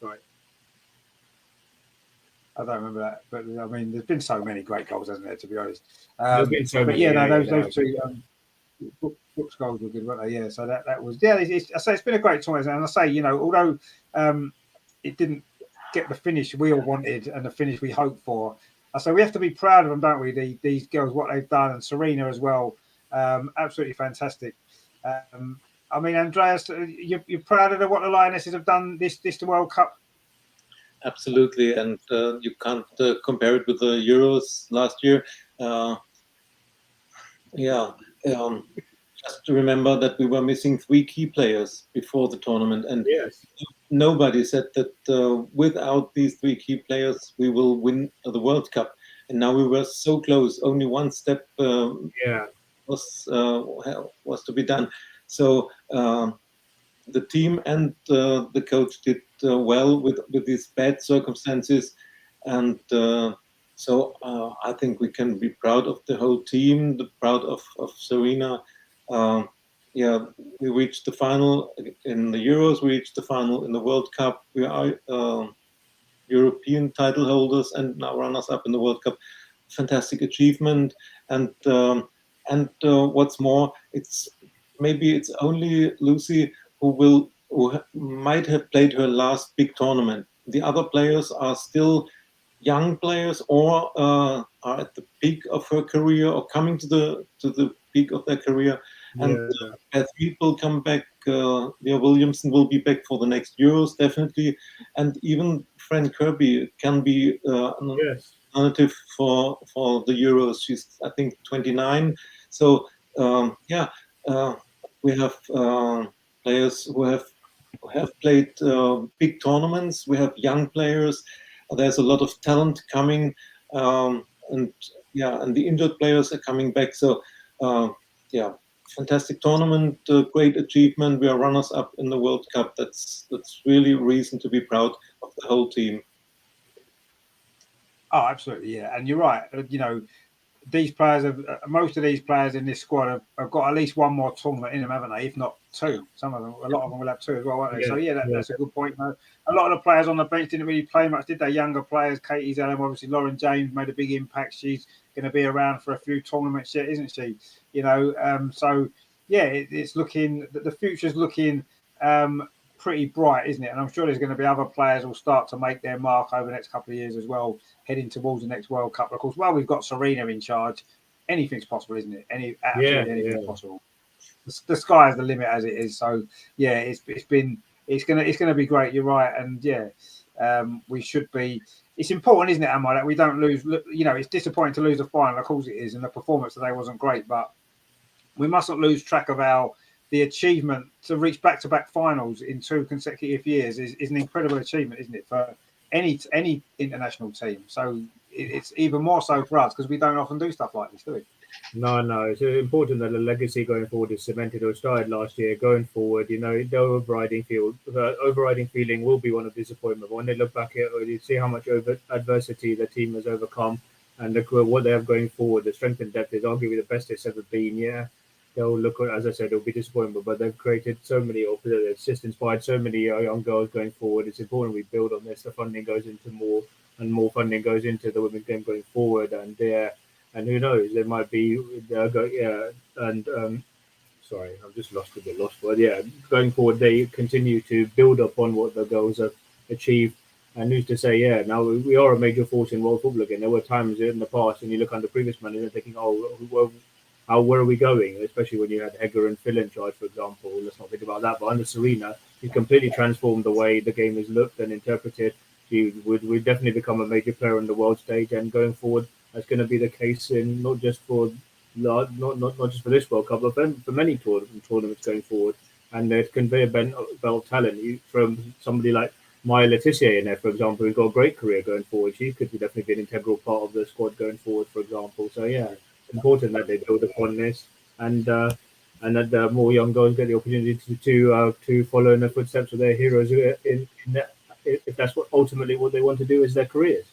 Right. I don't remember that, but I mean, there's been so many great goals, hasn't there? To be honest, There's been so many. But yeah, no, those 2 Brooks goals were good, weren't they? Yeah, so that was I say it's been a great tournament, and I say, you know, although it didn't get the finish we all wanted and the finish we hoped for, I say we have to be proud of them, don't we? These girls, what they've done, and Serena as well, absolutely fantastic. I mean, Andreas, you're proud of what the Lionesses have done this the World Cup? Absolutely, and you can't compare it with the Euros last year. Just to remember that we were missing 3 key players before the tournament, and nobody said that without these 3 key players we will win the World Cup. And now we were so close. Only one step was to be done. So the team and the coach did well with these bad circumstances, and so I think we can be proud of the whole team, proud of Serena. We reached the final in the Euros, we reached the final in the World Cup. We are European title holders and now runners-up in the World Cup. Fantastic achievement, and what's more, it's only Lucy who might have played her last big tournament. The other players are still young players, or are at the peak of her career, or coming to the peak of their career. And as people come back, Leah Williamson will be back for the next Euros, definitely. And even Fran Kirby can be an alternative for the Euros. She's, I think, 29. So, we have players who have played big tournaments. We have young players. There's a lot of talent coming, and the injured players are coming back. So, fantastic tournament, great achievement. We are runners-up in the World Cup. That's really reason to be proud of the whole team. Oh, absolutely, yeah. And you're right. You know, these players most of these players in this squad have got at least one more tournament in them, haven't they? If not 2. Some of them, a lot of them will have 2 as well, won't they? So that's a good point. No, a lot of the players on the bench didn't really play much, did they? Younger players, Katie Zellum, obviously Lauren James made a big impact. She's going to be around for a few tournaments yet, isn't she? You know, so yeah, it's looking, the future's looking pretty bright, isn't it? And I'm sure there's going to be other players who will start to make their mark over the next couple of years as well, heading towards the next World Cup. Of course, while we've got Serena in charge, anything's possible, isn't it? Absolutely anything's possible. The sky is the limit, as it is. So yeah, it's going to be great. You're right, and we should be. It's important, isn't it, Amar, that we don't lose. You know, it's disappointing to lose the final. Of course, it is, and the performance today wasn't great, but we mustn't lose track of the achievement to reach back-to-back finals in 2 consecutive years is an incredible achievement, isn't it, for any international team? So it's even more so for us because we don't often do stuff like this, do we? No. It's important that the legacy going forward is cemented or started last year. Going forward, you know, the overriding feeling will be one of disappointment. When they look back at it, you see how much adversity the team has overcome. and look at what they have going forward. The strength and depth is arguably the best it's ever been. Yeah, they'll look at, as I said, it'll be disappointment, but they've created so many, or it's just inspired so many young girls going forward. It's important we build on this. The funding goes into more, and more funding goes into the women's game going forward, and and who knows, there might be, and sorry, I've just lost a bit lost. But yeah, going forward, they continue to build upon what the girls have achieved. And who's to say, yeah, now we are a major force in world football again. There were times in the past, and you look under previous managers thinking, oh, well, where are we going? Especially when you had Heger and Phil in charge, for example. Let's not think about that. But under Serena, he completely transformed the way the game is looked and interpreted. She would definitely become a major player on the world stage. And going forward, that's going to be the case in not just for just for this World Cup, but for many tournaments going forward. And there's conveyor belt talent from somebody like Maya Letitia in there, for example, who's got a great career going forward. She could definitely be an integral part of the squad going forward, for example. So yeah, it's important that they build upon this, and that more young girls get the opportunity to follow in the footsteps of their heroes if that's ultimately what they want to do as their careers.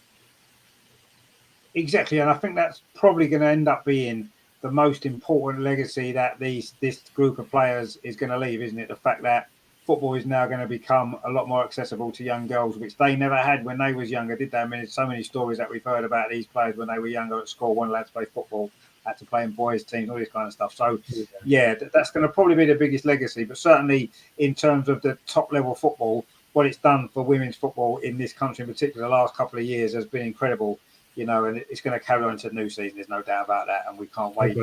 Exactly, and I think that's probably going to end up being the most important legacy that this group of players is going to leave, isn't it? The fact that football is now going to become a lot more accessible to young girls, which they never had when they was younger, did they? I mean, so many stories that we've heard about these players when they were younger at school, weren't allowed to play football, had to play in boys' teams, all this kind of stuff. So, yeah, that's going to probably be the biggest legacy. But certainly in terms of the top-level football, what it's done for women's football in this country in particular the last couple of years has been incredible, and it's going to carry on into the new season. There's no doubt about that, and we can't wait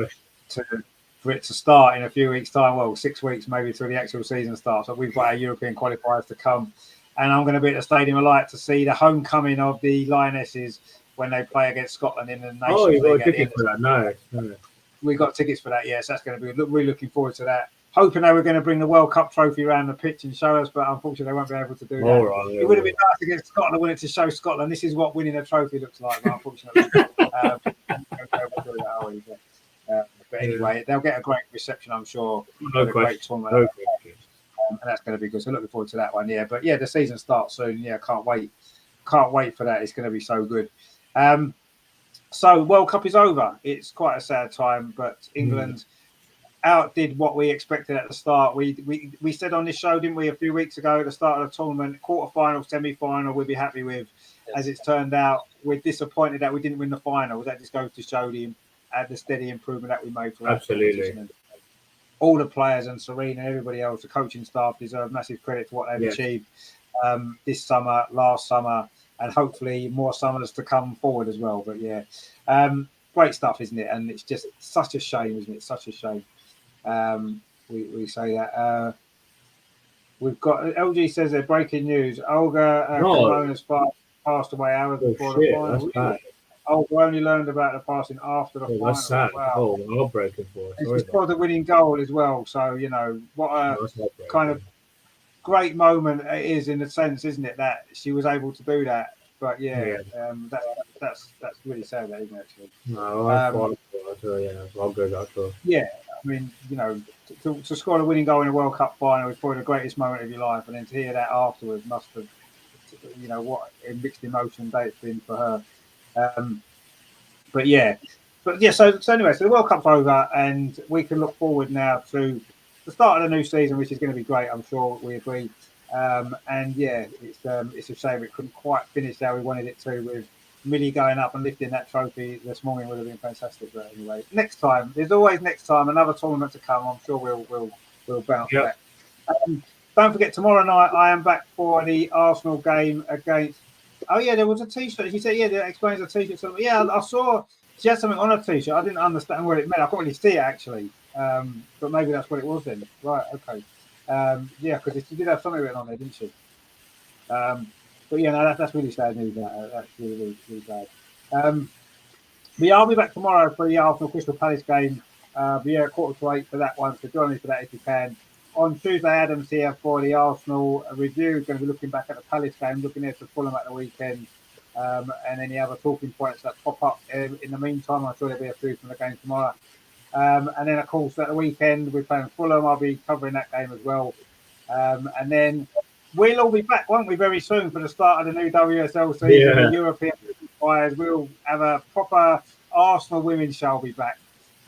for it to start in a few weeks' time. Well, 6 weeks maybe till the actual season starts. So we've got our European qualifiers to come, and I'm going to be at the Stadium of Light to see the homecoming of the Lionesses when they play against Scotland in the Nations League. Oh, you got tickets for that? No. We got tickets for that. Yes, that's going to be really looking forward to that. Hoping they were going to bring the World Cup trophy around the pitch and show us, but unfortunately they won't be able to do that. Right, it would have been nice against Scotland, wouldn't it, to show Scotland this is what winning a trophy looks like. But unfortunately, but anyway, they'll get a great reception, I'm sure. No question. Great tournament. And that's going to be good. So looking forward to that one. Yeah, but yeah, the season starts soon. Yeah, can't wait for that. It's going to be so good. So World Cup is over. It's quite a sad time, but England outdid what we expected at the start. We said on this show, didn't we, a few weeks ago at the start of the tournament, quarter-final, semi-final, we'd be happy with. As it's turned out, we're disappointed that we didn't win the final. That just goes to show the steady improvement that we made for absolutely. All the players and Serena and everybody else, the coaching staff deserve massive credit for what they've achieved this summer, last summer, and hopefully more summers to come forward as well. But yeah, great stuff, isn't it? And it's just such a shame, isn't it? Such a shame. We say that. We've got LG says they're breaking news. Olga Corona's passed away hours before the final. That's Oh, we only learned about the passing after the final. That's sad. Wow. Oh, heartbreaking for us. It's for the winning goal as well. So, what a kind of great moment it is in the sense, isn't it, that she was able to do that. But that's really sad, isn't it, actually? No, I'll go that for. Yeah, I mean, to score a winning goal in a World Cup final is probably the greatest moment of your life, and then to hear that afterwards must have, what a mixed emotion day it's been for her. So anyway, so the World Cup's over, and we can look forward now to the start of the new season, which is going to be great. I'm sure we agree. It's a shame it couldn't quite finish how we wanted it to, with Millie going up and lifting that trophy this morning. Would have been fantastic. But anyway, next time, there's always next time, another tournament to come. I'm sure we'll bounce back. Don't forget, tomorrow night I am back for the Arsenal game against. Oh yeah, there was a T-shirt. She said, that explains the T-shirt. So, yeah, I saw she had something on her T-shirt. I didn't understand what it meant. I couldn't really see it actually, but maybe that's what it was then. Right? Okay. Because she did have something written on there, didn't she? But yeah, no, that's really sad news. That's really, really bad. I'll be back tomorrow for the Arsenal Crystal Palace game. 7:45 for that one. So join me for that if you can. On Tuesday, Adam's here for the Arsenal review. He's going to be looking back at the Palace game, looking at the Fulham at the weekend, and any other talking points that pop up. In the meantime, I'm sure there'll be a few from the game tomorrow. And then, of course, at the weekend, we're playing Fulham. I'll be covering that game as well. And then we'll all be back, won't we, very soon for the start of the new WSL season, the European transpires, we'll have a proper Arsenal women's show be back.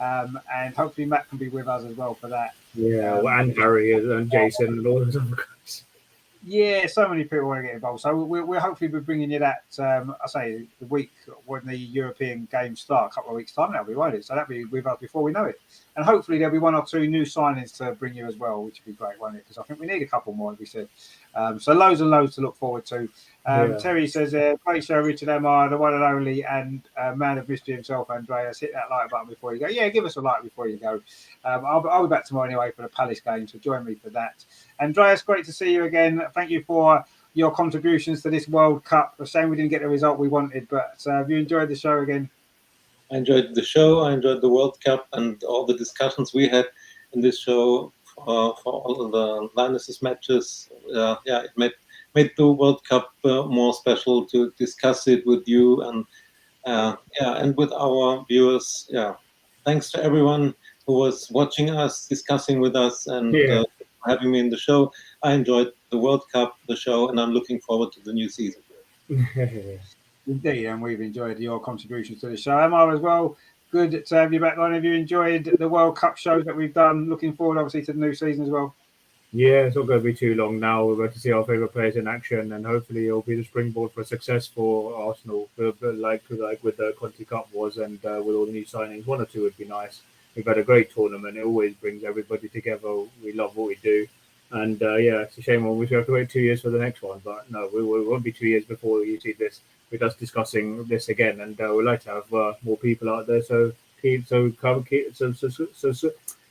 And hopefully Matt can be with us as well for that. Yeah, and Harry and Jason and all those other guys. Yeah, so many people want to get involved. So we'll hopefully be bringing you that, I say, the week when the European games start, a couple of weeks' time, that'll be, won't it? So that'll be with us before we know it. And hopefully there'll be one or two new signings to bring you as well, which would be great, won't it? Because I think we need a couple more, as we said. So loads and loads to look forward to. Terry says, great show, Richard Amar, the one and only, and man of mystery himself, Andreas. Hit that like button before you go. Yeah, give us a like before you go. I'll be back tomorrow anyway for the Palace game, so join me for that. Andreas, great to see you again. Thank you for your contributions to this World Cup. A shame we didn't get the result we wanted, but have you enjoyed the show again? I enjoyed the show. I enjoyed the World Cup and all the discussions we had in this show for all of the Lionesses matches. It made the World Cup more special to discuss it with you and and with our viewers. Yeah, thanks to everyone who was watching us, discussing with us, and having me in the show. I enjoyed the World Cup, the show, and I'm looking forward to the new season. Indeed, and we've enjoyed your contributions to the show. Amar as well. Good to have you back on. Have you enjoyed the World Cup shows that we've done? Looking forward, obviously, to the new season as well. Yeah, it's not going to be too long now. We're going to see our favourite players in action, and hopefully it'll be the springboard for success for Arsenal, like with the Conti Cup was, and with all the new signings. One or two would be nice. We've had a great tournament. It always brings everybody together. We love what we do. And it's a shame we have to wait 2 years for the next one. But no, we won't be 2 years before you see this. We're just discussing this again, and we'd like to have more people out there. So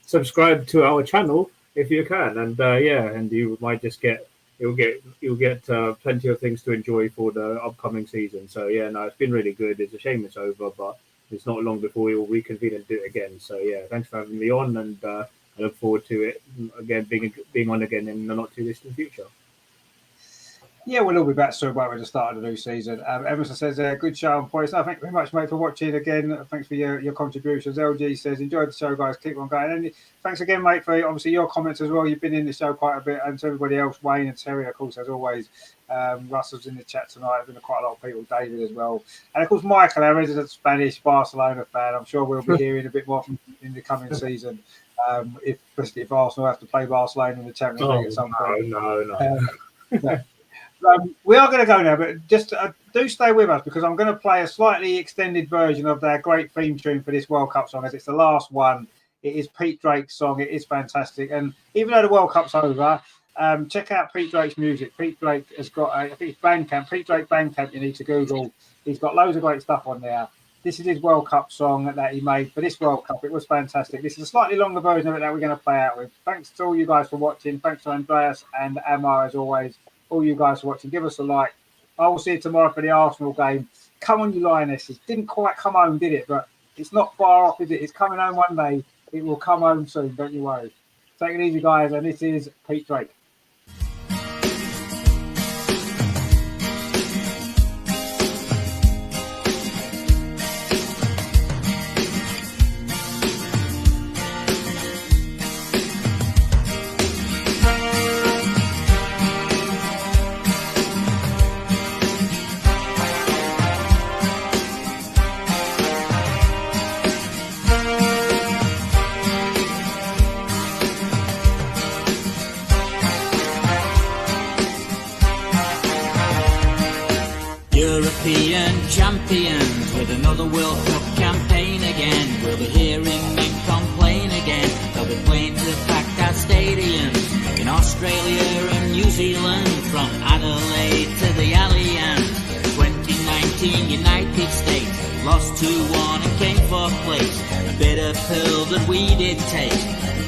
subscribe to our channel if you can, and you might just you'll get plenty of things to enjoy for the upcoming season. So it's been really good. It's a shame it's over, but it's not long before we will reconvene and do it again. So thanks for having me on, and I look forward to it again being on again in the not too distant future. Yeah, we'll all be back soon right with the start of the new season. Emerson says, good show on points. No, thank you very much, mate, for watching again. Thanks for your contributions. LG says, enjoyed the show, guys. Keep on going. And thanks again, mate, for obviously your comments as well. You've been in the show quite a bit. And to everybody else, Wayne and Terry, of course, as always. Russell's in the chat tonight. There's been quite a lot of people. David as well. And, of course, Michael, our resident Spanish Barcelona fan. I'm sure we'll be hearing a bit more from in the coming season. Especially if Arsenal have to play Barcelona in the Champions League at some point. No. We are going to go now, but just do stay with us because I'm going to play a slightly extended version of their great theme tune for this World Cup song, as it's the last one. It is Pete Drake's song. It is fantastic. And even though the World Cup's over, check out Pete Drake's music. Pete Drake has got, I think it's Bandcamp, Pete Drake Bandcamp, you need to Google. He's got loads of great stuff on there. This is his World Cup song that he made for this World Cup. It was fantastic. This is a slightly longer version of it that we're going to play out with. Thanks to all you guys for watching. Thanks to Andreas and Amar, as always. All you guys for watching. Give us a like. I will see you tomorrow for the Arsenal game. Come on, you Lionesses. Didn't quite come home, did it? But it's not far off, is it? It's coming home one day. It will come home soon. Don't you worry. Take it easy, guys. And this is Pete Drake. European champions with another World Cup campaign again. We'll be hearing men complain again. They'll be playing to packed out stadiums in Australia and New Zealand, from Adelaide to the Allianz. 2019 United States lost 2-1 and came fourth place. A bitter pill that we did take.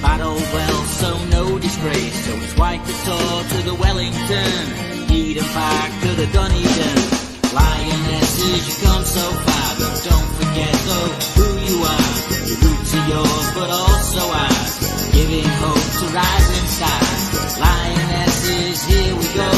Battled well, so no disgrace. So it's White Couture to the Wellington, Eden Park to the Dunedin. Lionesses, you come so far, but don't forget though who you are. Your roots are yours, but also ours, giving hope to rising stars. Lionesses, here we go.